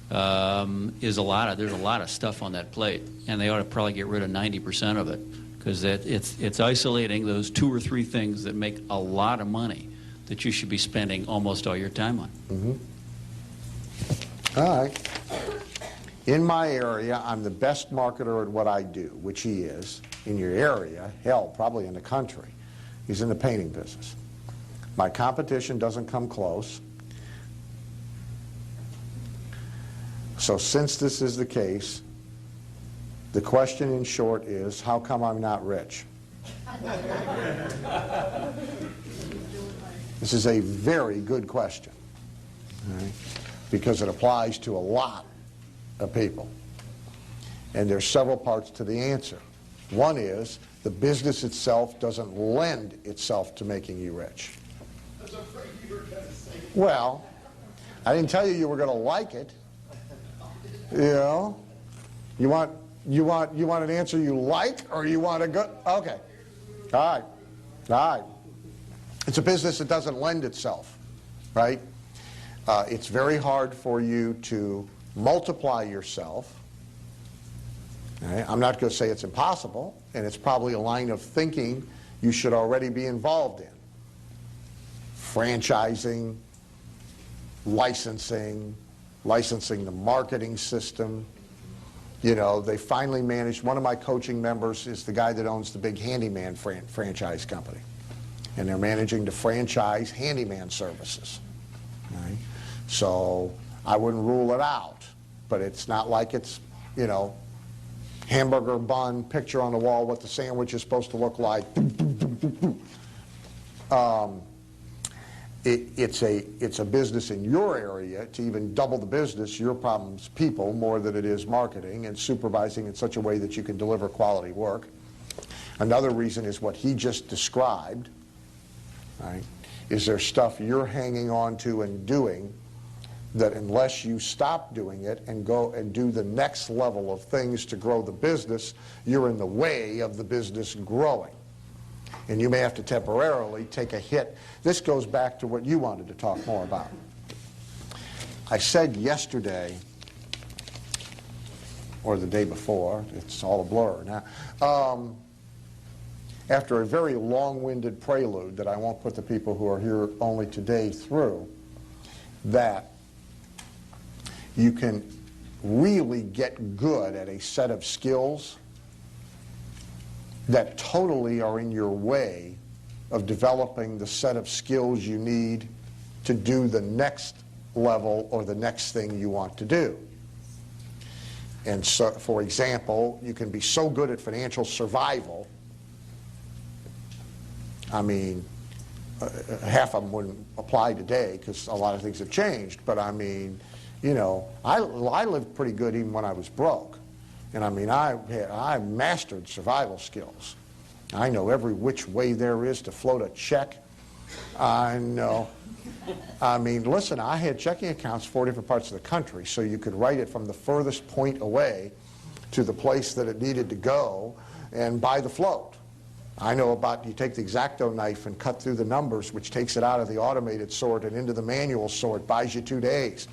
there's a lot of stuff on that plate, and they ought to probably get rid of 90% of it, because it's isolating those 2 or 3 things that make a lot of money that you should be spending almost all your time on. All right. In my area, I'm the best marketer at what I do, which he is. In your area, hell, probably in the country. He's in the painting business. My competition doesn't come close. So since this is the case, the question in short is, how come I'm not rich? This is a very good question, all right? Because it applies to a lot of people. And there's several parts to the answer. One is the business itself doesn't lend itself to making you rich. Well, I didn't tell you were going to like it. You know, you want an answer you like, or you want a good? Okay, all right. Right. It's a business that doesn't lend itself, right? It's very hard for you to multiply yourself. Right? I'm not going to say it's impossible, and it's probably a line of thinking you should already be involved in. Franchising, licensing the marketing system. You know, they finally managed, one of my coaching members is the guy that owns the big handyman franchise company. And they're managing to franchise handyman services. Right? So I wouldn't rule it out, but it's not like it's, you know, hamburger bun, picture on the wall, what the sandwich is supposed to look like. It's a business in your area. To even double the business, your problem's people more than it is marketing and supervising in such a way that you can deliver quality work. Another reason is what he just described. Right? Is there stuff you're hanging on to and doing that unless you stop doing it and go and do the next level of things to grow the business, you're in the way of the business growing. And you may have to temporarily take a hit. This goes back to what you wanted to talk more about. I said yesterday, or the day before, it's all a blur now, after a very long-winded prelude that I won't put the people who are here only today through, that you can really get good at a set of skills that totally are in your way of developing the set of skills you need to do the next level or the next thing you want to do. And so, for example, you can be so good at financial survival, I mean, half of them wouldn't apply today because a lot of things have changed, but I mean, you know, I lived pretty good even when I was broke. And I mean, I mastered survival skills. I know every which way there is to float a check. I know. I mean, listen, I had checking accounts 4 different parts of the country, so you could write it from the furthest point away to the place that it needed to go and buy the float. I know about, you take the X-Acto knife and cut through the numbers, which takes it out of the automated sort and into the manual sort, buys you 2 days.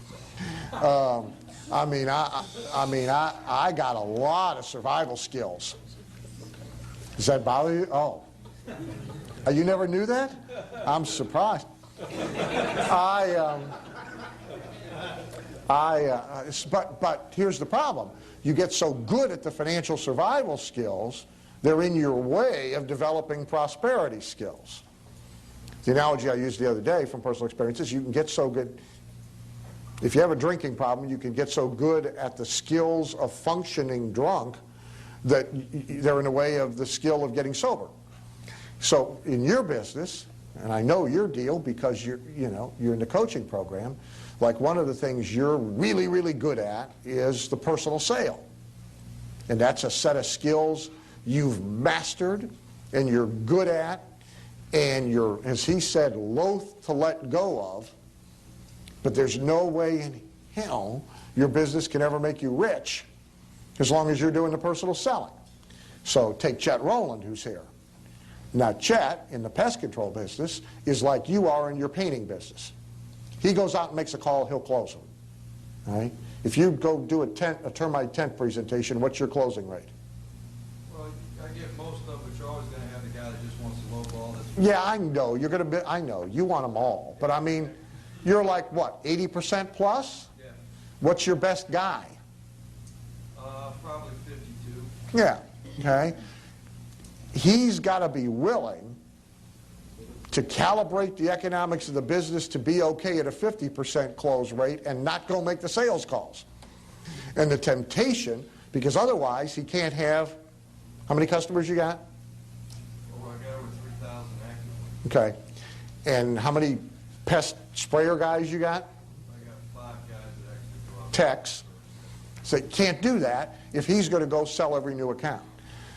I mean, I got a lot of survival skills. Does that bother you? Oh. You never knew that? I'm surprised. But here's the problem. You get so good at the financial survival skills, they're in your way of developing prosperity skills. The analogy I used the other day from personal experience is you can get so good. If you have a drinking problem, you can get so good at the skills of functioning drunk that they're in the way of the skill of getting sober. So in your business, and I know your deal because you're in the coaching program, like one of the things you're really, really good at is the personal sale. And that's a set of skills you've mastered and you're good at and you're, as he said, loath to let go of. But there's no way in hell your business can ever make you rich as long as you're doing the personal selling. So take Chet Rowland, who's here. Now Chet, in the pest control business, is like you are in your painting business. He goes out and makes a call, he'll close them. Right? If you go do a termite tent presentation, what's your closing rate? Well, I get most of it, but you're always going to have the guy that just wants to lowball. Yeah, I know. You're going to be, I know. You want them all. But I mean, you're like, what, 80% plus? Yeah. What's your best guy? Probably 52. Yeah, okay. He's got to be willing to calibrate the economics of the business to be okay at a 50% close rate and not go make the sales calls. And the temptation, because otherwise he can't have, how many customers you got? Well, I got over 3,000 active. Okay. And how many pest sprayer guys you got? I got 5 guys that actually go out. Techs. So he can't do that if he's going to go sell every new account.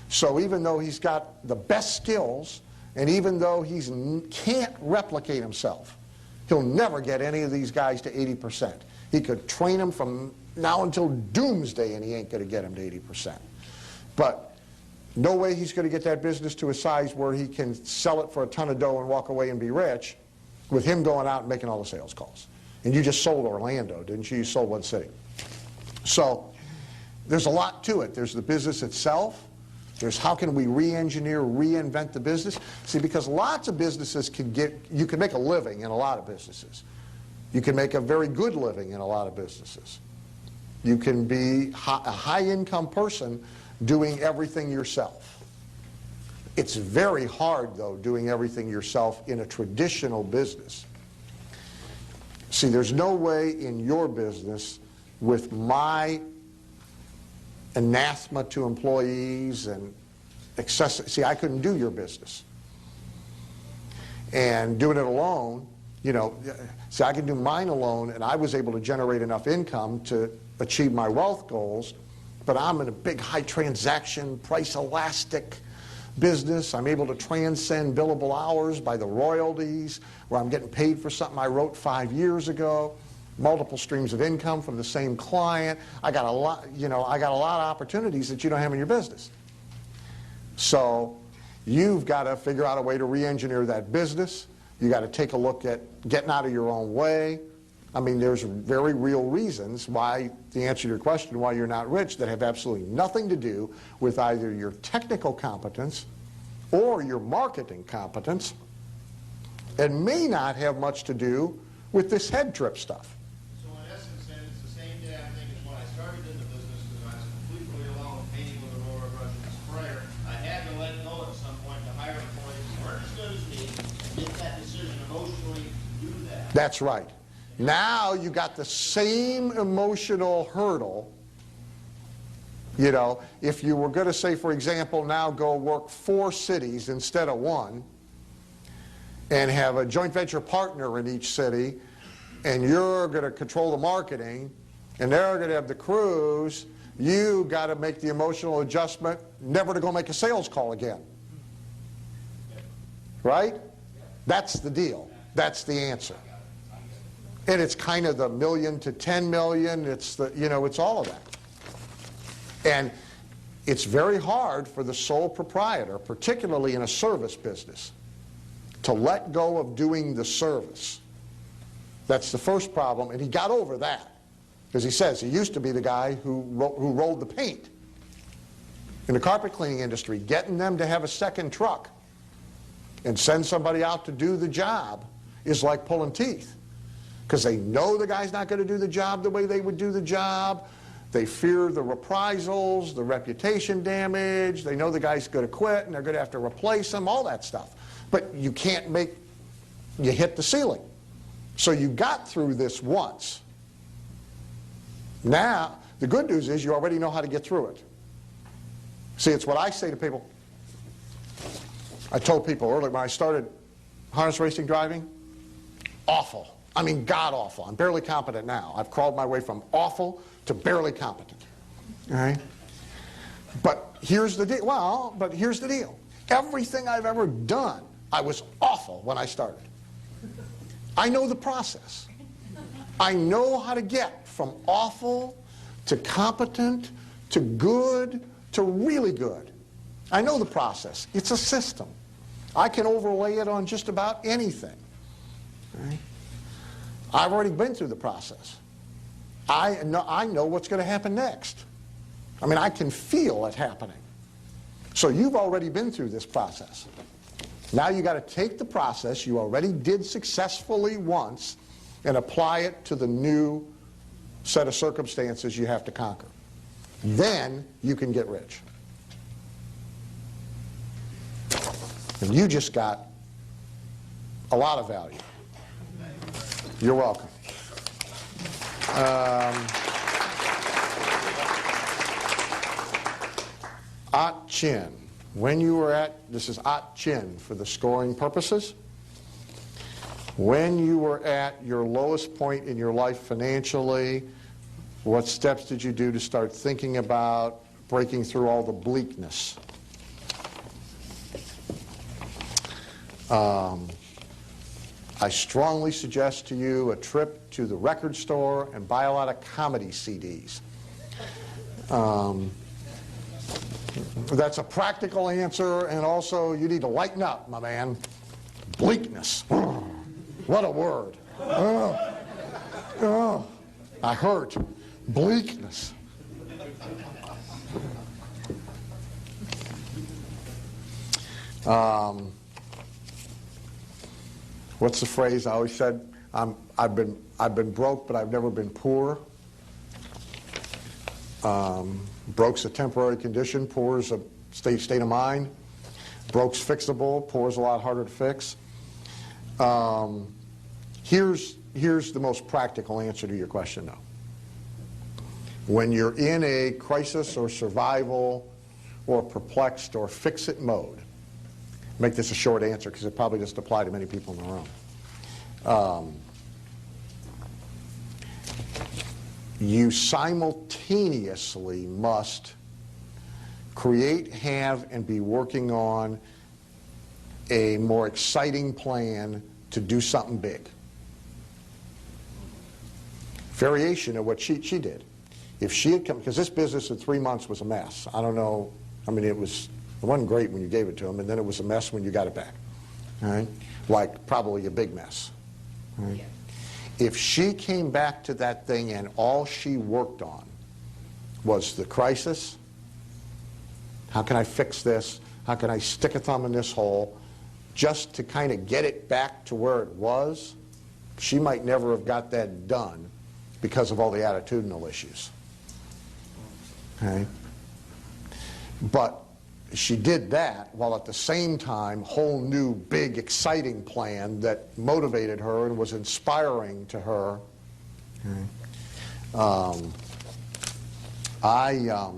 So even though he's got the best skills, and even though he can't replicate himself, he'll never get any of these guys to 80%. He could train them from now until doomsday, and he ain't going to get them to 80%. But No way he's going to get that business to a size where he can sell it for a ton of dough and walk away and be rich with him going out and making all the sales calls. And you just sold Orlando, didn't you? You sold one city. So there's a lot to it. There's the business itself. There's how can we re-engineer, reinvent the business. See, because lots of businesses you can make a living in a lot of businesses. You can make a very good living in a lot of businesses. You can be a high-income person doing everything yourself. It's very hard, though, doing everything yourself in a traditional business. See, there's no way in your business with my anathema to employees and excessive. See, I couldn't do your business. And doing it alone, you know, see, I can do mine alone, and I was able to generate enough income to achieve my wealth goals, but I'm in a big high transaction, price elastic business. I'm able to transcend billable hours by the royalties, where I'm getting paid for something I wrote 5 years ago, multiple streams of income from the same client. I got a lot, you know, I got a lot of opportunities that you don't have in your business. So you've got to figure out a way to re-engineer that business. You got to take a look at getting out of your own way. I mean, there's very real reasons why, the answer to your question, why you're not rich, that have absolutely nothing to do with either your technical competence or your marketing competence, and may not have much to do with this head trip stuff. So in essence, then, it's the same damn thing as when I started in the business, because I was completely alone, painting with a roller brush and a sprayer. I had to let go at some point to hire employees who weren't as good as me and make that decision emotionally to do that. That's right. Now you got the same emotional hurdle. You know, if you were going to say, for example, now go work 4 cities instead of 1, and have a joint venture partner in each city, and you're going to control the marketing, and they're going to have the crews, you got to make the emotional adjustment never to go make a sales call again. Right? That's the deal. That's the answer. And it's kind of the $1 million to $10 million. It's the, you know, it's all of that. And it's very hard for the sole proprietor, particularly in a service business, to let go of doing the service. That's the first problem, and he got over that. Because he says he used to be the guy who rolled the paint in the carpet cleaning industry. Getting them to have a second truck and send somebody out to do the job is like pulling teeth. Because they know the guy's not going to do the job the way they would do the job. They fear the reprisals, the reputation damage. They know the guy's going to quit and they're going to have to replace him, all that stuff. But you can't you hit the ceiling. So you got through this once. Now, the good news is you already know how to get through it. See, it's what I say to people. I told people earlier when I started harness racing driving, awful. I mean, god-awful. I'm barely competent now. I've crawled my way from awful to barely competent. All right? But here's the deal. Well, but here's the deal. Everything I've ever done, I was awful when I started. I know the process. I know how to get from awful to competent to good to really good. I know the process. It's a system. I can overlay it on just about anything. All right? I've already been through the process. I know what's going to happen next. I mean, I can feel it happening. So you've already been through this process. Now you got to take the process you already did successfully once and apply it to the new set of circumstances you have to conquer. Then you can get rich. And you just got a lot of value. You're welcome. At Chin, when you were at, this is At Chin for the scoring purposes, when you were at your lowest point in your life financially, what steps did you do to start thinking about breaking through all the bleakness? I strongly suggest to you a trip to the record store and buy a lot of comedy CDs. That's a practical answer, and also you need to lighten up, my man. Bleakness. What a word. I hurt. Bleakness. What's the phrase I always said? I've been broke, but I've never been poor. Broke's a temporary condition. Poor is a state of mind. Broke's fixable. Poor is a lot harder to fix. Here's the most practical answer to your question, though. When you're in a crisis or survival or perplexed or fix-it mode, make this a short answer because it probably doesn't apply to many people in the room. You simultaneously must create, have, and be working on a more exciting plan to do something big. Variation of what she did. If she had come, because this business in 3 months was a mess. I don't know, I mean, it wasn't great when you gave it to them, and then it was a mess when you got it back. All right? Like probably a big mess. All right? If she came back to that thing and all she worked on was the crisis, how can I fix this? How can I stick a thumb in this hole? Just to kind of get it back to where it was, she might never have got that done because of all the attitudinal issues. Okay? But she did that while at the same time, whole new, big, exciting plan that motivated her and was inspiring to her. Okay. I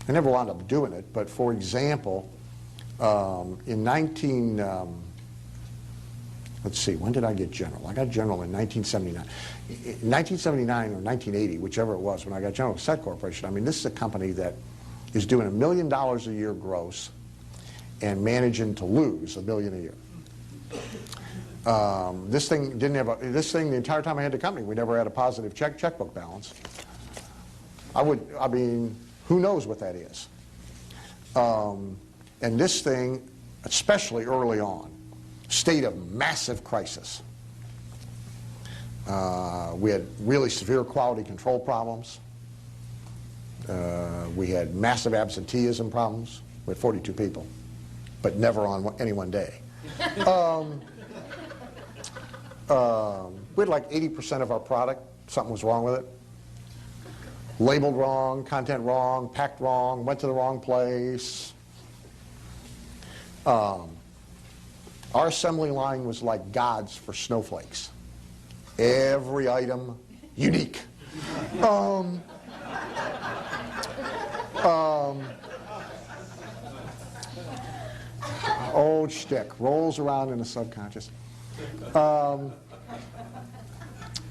never wound up doing it, but for example, in let's see, when did I get general? I got general in 1979. In 1979 or 1980, whichever it was, when I got General Cassette Corporation, I mean, this is a company that is doing $1 million a year gross and managing to lose $1 million a year. This thing the entire time I had the company, we never had a positive checkbook balance. I mean, who knows what that is? And this thing, especially early on, state of massive crisis. We had really severe quality control problems. We had massive absenteeism problems. We had 42 people, but never on any one day. We had like 80% of our product, something was wrong with it. Labeled wrong, content wrong, packed wrong, went to the wrong place. Our assembly line was like God's for snowflakes. Every item unique. Old shtick, rolls around in the subconscious. And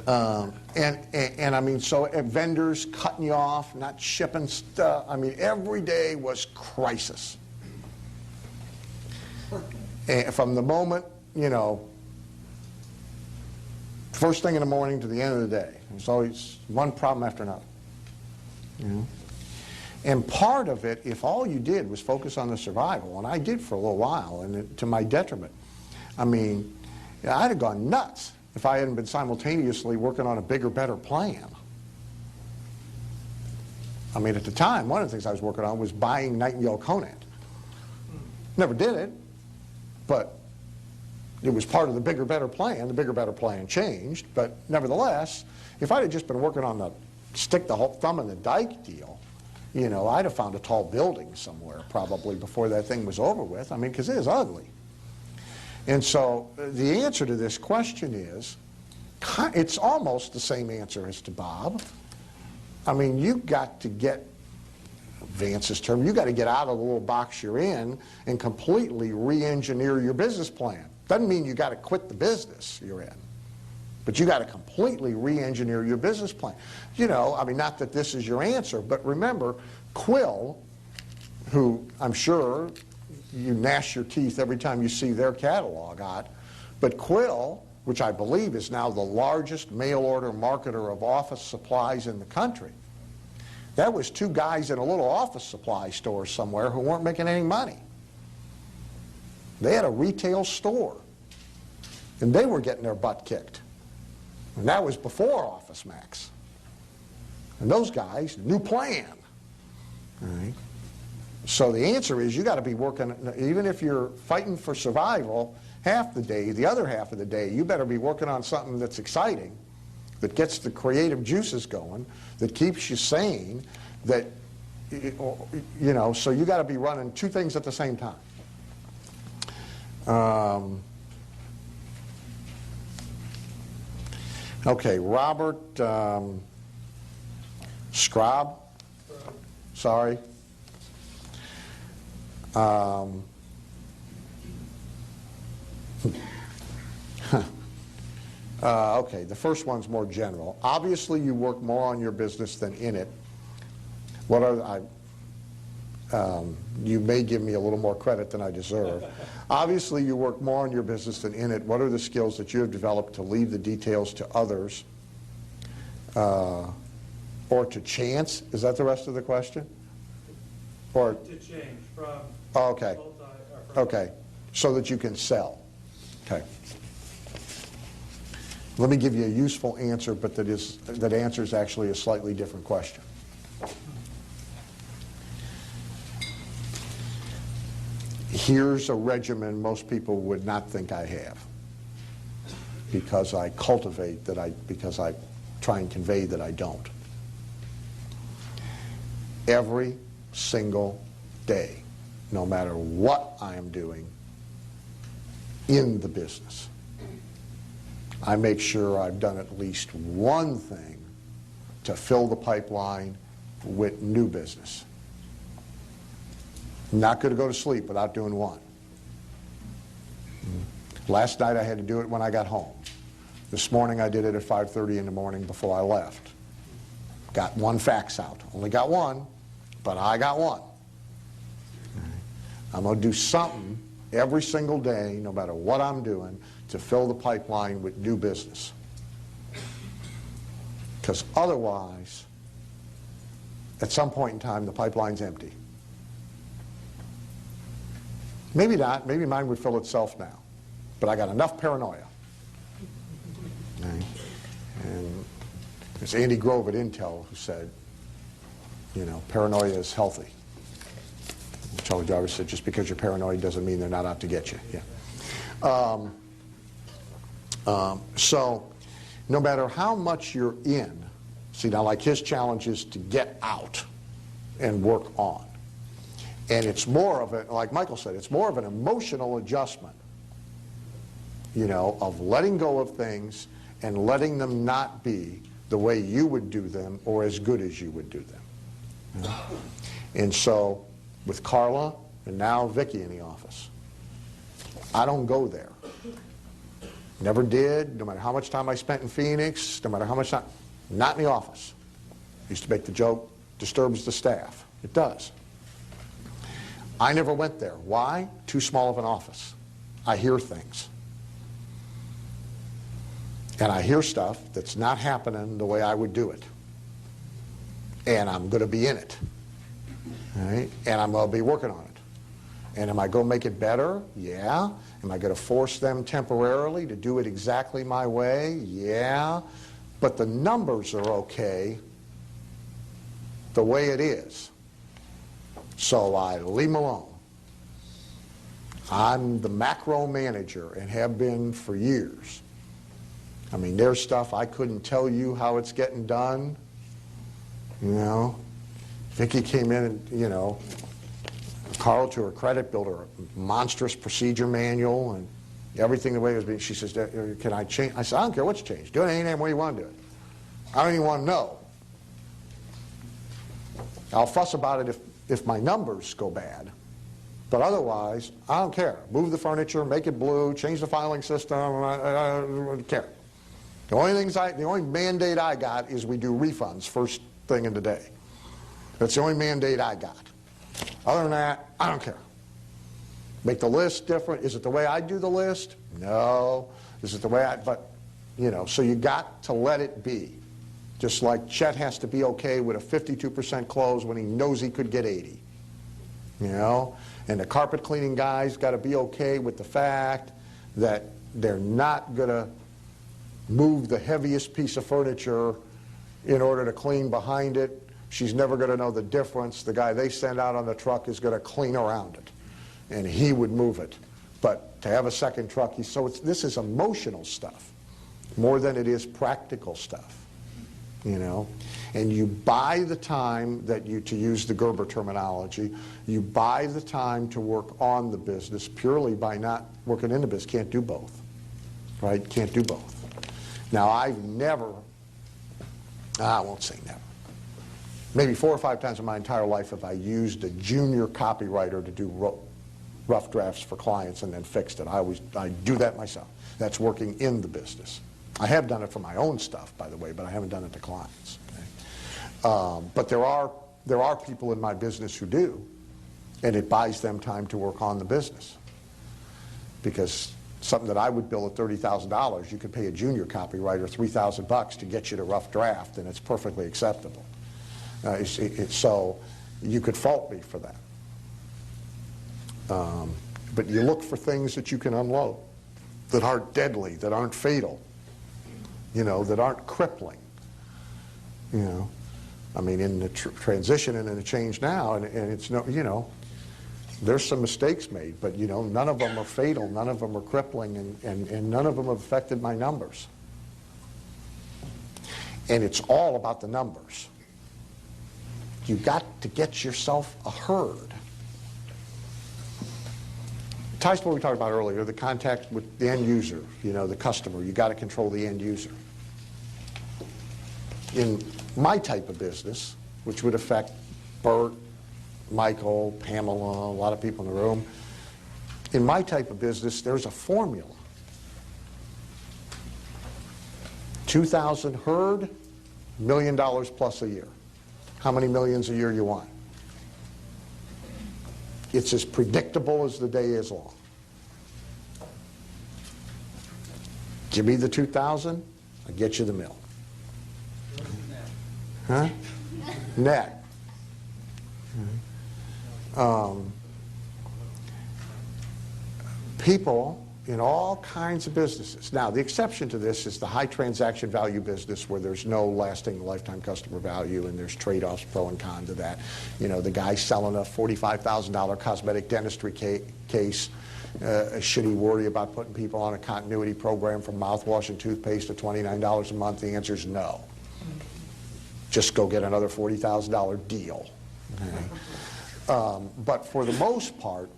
I mean, so vendors cutting you off, not shipping stuff. I mean, every day was crisis. And from the moment, you know, first thing in the morning to the end of the day, there's always one problem after another. You know? And part of it, if all you did was focus on the survival, and I did for a little while, and to my detriment, I mean, I'd have gone nuts if I hadn't been simultaneously working on a bigger, better plan. I mean, at the time, one of the things I was working on was buying Nightingale Conant. Never did it, but it was part of the bigger, better plan. The bigger, better plan changed, but nevertheless, if I'd have just been working on the stick the whole thumb in the dike deal, you know, I'd have found a tall building somewhere probably before that thing was over with. I mean, because it is ugly. And so the answer to this question is, it's almost the same answer as to Bob. I mean, you've got to get, Vance's term, you've got to get out of the little box you're in and completely re-engineer your business plan. Doesn't mean you got to quit the business you're in, but you got to completely re-engineer your business plan. You know, I mean, not that this is your answer, but remember, Quill, who I'm sure you gnash your teeth every time you see their catalog out, but Quill, which I believe is now the largest mail order marketer of office supplies in the country, That was two guys in a little office supply store somewhere who weren't making any money. They had a retail store, and they were getting their butt kicked. And that was before Office Max. And those guys, new plan. All right? So the answer is you got to be working, even if you're fighting for survival half the day, the other half of the day, you better be working on something that's exciting, that gets the creative juices going, that keeps you sane, that, you know, so you got to be running two things at the same time. Okay, Robert Scrobb, sorry. Okay, the first one's more general. Obviously, you work more on your business than in it. What are you may give me a little more credit than I deserve. Obviously, you work more on your business than in it. What are the skills that you have developed to leave the details to others or to chance? Is that the rest of the question? Or To change from okay, okay, so that you can sell. Okay. Let me give you a useful answer, but that answers actually a slightly different question. Here's a regimen most people would not think I have, because I cultivate that because I try and convey that I don't. Every single day, no matter what I am doing in the business, I make sure I've done at least one thing to fill the pipeline with new business. I'm not going to go to sleep without doing one. Last night I had to do it when I got home. This morning I did it at 5:30 in the morning before I left. Got one fax out. Only got one, but I got one. I'm going to do something every single day, no matter what I'm doing, to fill the pipeline with new business. Because otherwise, at some point in time, the pipeline's empty. Maybe not. Maybe mine would fill itself now. But I got enough paranoia. Okay. And it's Andy Grove at Intel who said, you know, paranoia is healthy. Charlie Jarvis said, just because you're paranoid doesn't mean they're not out to get you. Yeah. So no matter how much you're in, see now like his challenge is to get out and work on. And it's more of a, like Michael said, it's more of an emotional adjustment, you know, of letting go of things and letting them not be the way you would do them or as good as you would do them. You know? And so with Carla and now Vicki in the office, I don't go there. Never did, no matter how much time I spent in Phoenix, no matter how much time, not in the office. Used to make the joke, disturbs the staff. It does. I never went there. Why? Too small of an office. I hear things. And I hear stuff that's not happening the way I would do it. And I'm going to be in it. All right? And I'm going to be working on it. And am I going to make it better? Yeah. Am I going to force them temporarily to do it exactly my way? Yeah. But the numbers are okay the way it is. So I leave them alone. I'm the macro manager and have been for years. I mean, there's stuff I couldn't tell you how it's getting done. You know, Vicki came in and, you know, Carl to her credit built her a monstrous procedure manual and everything the way it was being. She says, can I change? I said, I don't care what you change. Do it any damn way you want to do it. I don't even want to know. I'll fuss about it if my numbers go bad. But otherwise, I don't care. Move the furniture, make it blue, change the filing system, I don't care. The only mandate I got is we do refunds first thing in the day. That's the only mandate I got. Other than that, I don't care. Make the list different. Is it the way I do the list? No. Is it the way but, you know, so you got to let it be. Just like Chet has to be okay with a 52% close when he knows he could get 80. You know? And the carpet cleaning guy's got to be okay with the fact that they're not going to move the heaviest piece of furniture in order to clean behind it. She's never going to know the difference. The guy they send out on the truck is going to clean around it, and he would move it. But to have a second truck, this is emotional stuff more than it is practical stuff, you know. And you buy the time to use the Gerber terminology, you buy the time to work on the business purely by not working in the business. Can't do both, right? Can't do both. Now, I've never, I won't say never, maybe 4 or 5 times in my entire life have I used a junior copywriter to do rough drafts for clients and then fixed it. I do that myself. That's working in the business. I have done it for my own stuff, by the way, but I haven't done it to clients. Okay? But there are people in my business who do, and it buys them time to work on the business. Because something that I would bill at $30,000, you could pay a junior copywriter $3,000 to get you to rough draft, and it's perfectly acceptable. So you could fault me for that. But you look for things that you can unload, that aren't deadly, that aren't fatal, you know, that aren't crippling. You know, I mean, in the transition and in the change now, and it's no, you know, there's some mistakes made, but you know, none of them are fatal, none of them are crippling, and none of them have affected my numbers. And it's all about the numbers. You got to get yourself a herd. It ties to what we talked about earlier, the contact with the end user, you know, the customer. You got to control the end user. In my type of business, which would affect Bert, Michael, Pamela, a lot of people in the room, in my type of business, there's a formula. 2,000 herd, $1 million plus a year. How many millions a year you want? It's as predictable as the day is long. Give me the 2,000, I get you the mill. Huh? Net. People in all kinds of businesses. Now, the exception to this is the high transaction value business where there's no lasting lifetime customer value and there's trade-offs, pro and con to that. You know, the guy selling a $45,000 cosmetic dentistry case, should he worry about putting people on a continuity program from mouthwash and toothpaste to $29 a month? The answer is no. Just go get another $40,000 deal. Okay? But for the most part,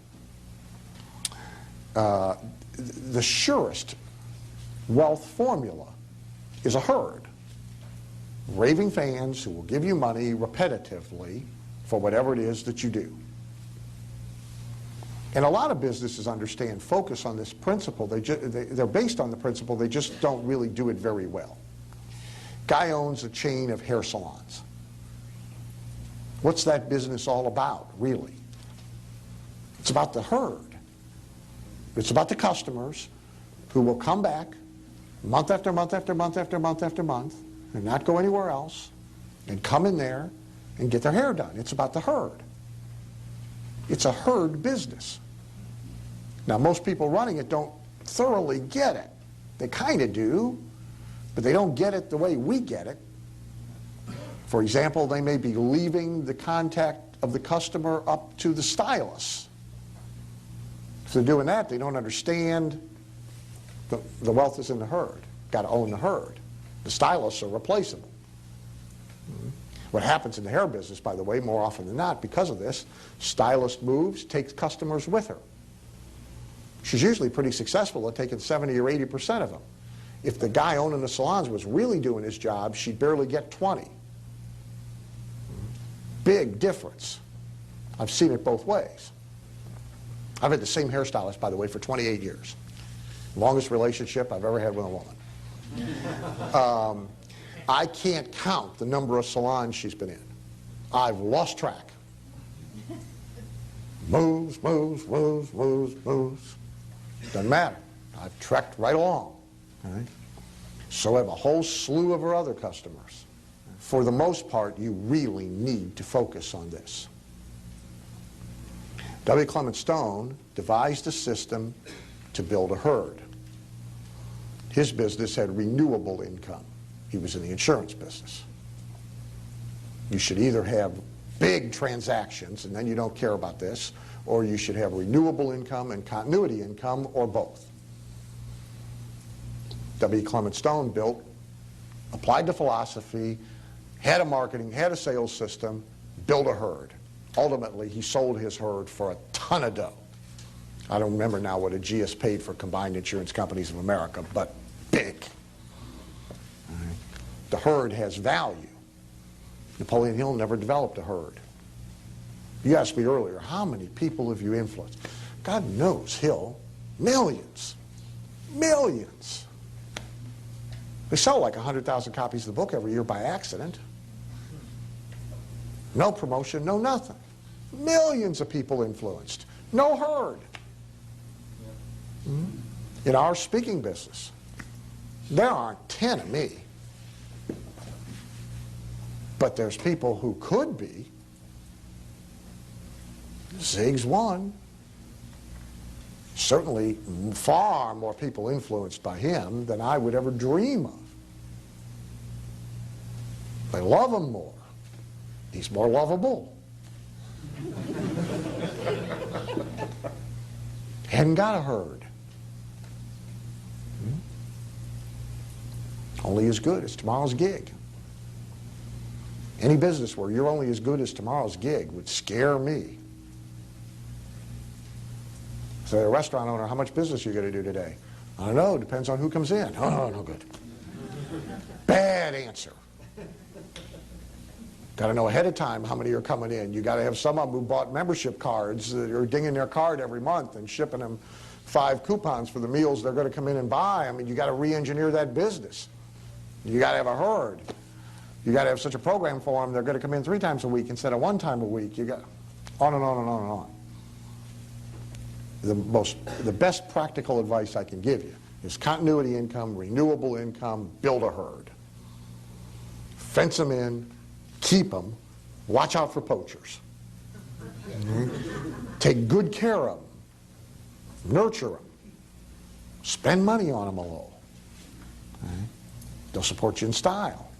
the surest wealth formula is a herd. Raving fans who will give you money repetitively for whatever it is that you do. And a lot of businesses understand, focus on this principle. They're based on the principle, they just don't really do it very well. Guy owns a chain of hair salons. What's that business all about, really? It's about the herd. It's about the customers who will come back month after month after month after month after month and not go anywhere else and come in there and get their hair done. It's about the herd. It's a herd business. Now, most people running it don't thoroughly get it. They kind of do, but they don't get it the way we get it. For example, they may be leaving the contact of the customer up to the stylist. If they're doing that, they don't understand the wealth is in the herd. Got to own the herd. The stylists are replaceable. What happens in the hair business, by the way, more often than not, because of this, stylist moves, takes customers with her. She's usually pretty successful at taking 70 or 80% of them. If the guy owning the salons was really doing his job, she'd barely get 20. Big difference. I've seen it both ways. I've had the same hairstylist, by the way, for 28 years. Longest relationship I've ever had with a woman. I can't count the number of salons she's been in. I've lost track. Moves, moves, moves, moves, moves. Doesn't matter. I've trekked right along. Right? So have a whole slew of her other customers. for the most part, you really need to focus on this. W. Clement Stone devised a system to build a herd. His business had renewable income. He was in the insurance business. You should either have big transactions, and then you don't care about this, or you should have renewable income and continuity income, or both. W. Clement Stone applied the philosophy, had a marketing, had a sales system, built a herd. Ultimately, he sold his herd for a ton of dough. I don't remember now what Aegeus paid for Combined Insurance Companies of America, but big. Right. The herd has value. Napoleon Hill never developed a herd. You asked me earlier, how many people have you influenced? God knows, Hill, millions. Millions. They sell like 100,000 copies of the book every year by accident. No promotion, no nothing. Millions of people influenced. No herd. In our speaking business, there aren't 10 of me. But there's people who could be. Zig's one. Certainly far more people influenced by him than I would ever dream of. They love him more. He's more lovable. Hadn't got a herd. Only as good as tomorrow's gig. Any business where you're only as good as tomorrow's gig would scare me. Say, a restaurant owner, how much business are you going to do today? I don't know, depends on who comes in. Oh, no good. Bad answer. Got to know ahead of time how many are coming in. You got to have some of them who bought membership cards that are dinging their card every month and shipping them 5 coupons for the meals they're going to come in and buy. I mean, you got to re-engineer that business. You got to have a herd. You got to have such a program for them. They're going to come in 3 times a week instead of 1 time a week. You got on and on and on and on. The best practical advice I can give you is continuity income, renewable income, build a herd. Fence them in, keep them, watch out for poachers. Take good care of them, nurture them, spend money on them a little. They'll support you in style.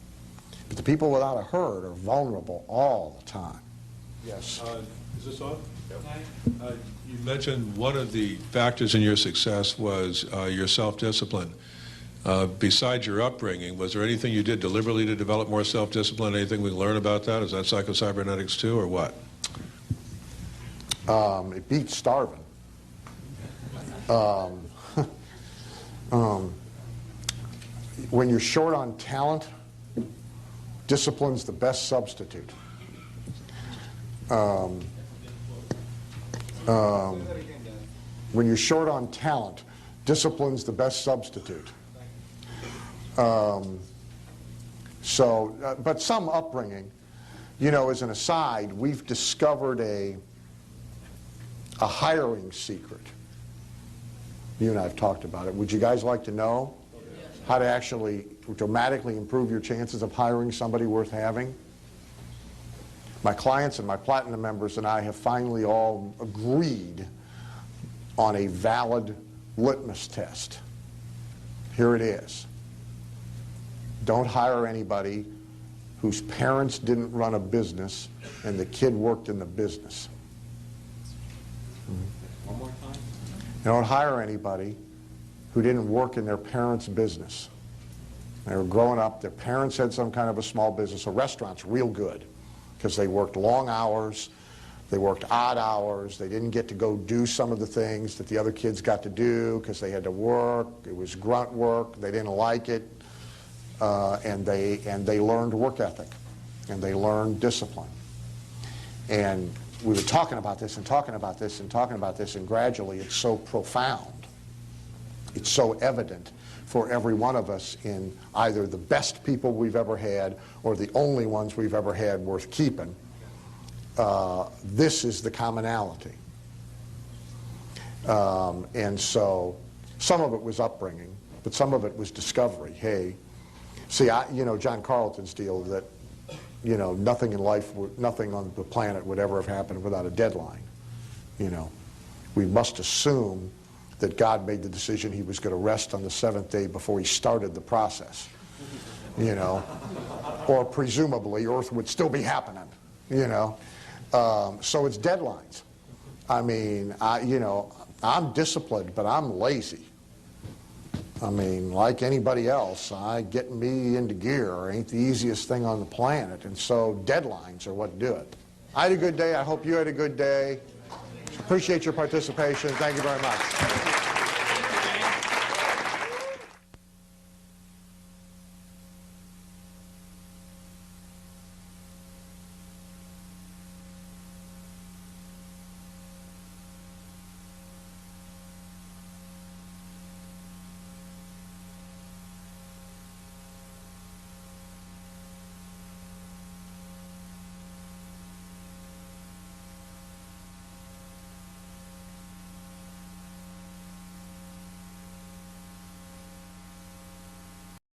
But the people without a herd are vulnerable all the time. Yes? Is this on? Yep. You mentioned one of the factors in your success was your self-discipline. Besides your upbringing, was there anything you did deliberately to develop more self-discipline? Anything we can learn about that? Is that psycho-cybernetics too, or what? It beats starving. When you're short on talent, discipline's the best substitute. When you're short on talent, discipline's the best substitute. But some upbringing, you know, as an aside, we've discovered a hiring secret. You and I have talked about it. Would you guys like to know how to actually dramatically improve your chances of hiring somebody worth having? My clients and my platinum members and I have finally all agreed on a valid litmus test. Here it is. Don't hire anybody whose parents didn't run a business and the kid worked in the business. One more time. Don't hire anybody who didn't work in their parents' business. They were growing up, their parents had some kind of a small business. A restaurant's real good because they worked long hours, they worked odd hours, they didn't get to go do some of the things that the other kids got to do because they had to work, it was grunt work, they didn't like it, and they learned work ethic, and they learned discipline. And we were talking about this and talking about this and talking about this, and gradually it's so profound, it's so evident for every one of us in either the best people we've ever had or the only ones we've ever had worth keeping. This is the commonality. And so some of it was upbringing, but some of it was discovery. Hey, see, you know John Carlton's deal that you know, nothing in life, nothing on the planet would ever have happened without a deadline. You know, we must assume that God made the decision he was going to rest on the seventh day before he started the process, you know, or presumably Earth would still be happening, you know. So it's deadlines. I mean, you know, I'm disciplined, but I'm lazy. I mean, like anybody else, getting me into gear ain't the easiest thing on the planet, and so deadlines are what do it. I had a good day. I hope you had a good day. Appreciate your participation. Thank you very much.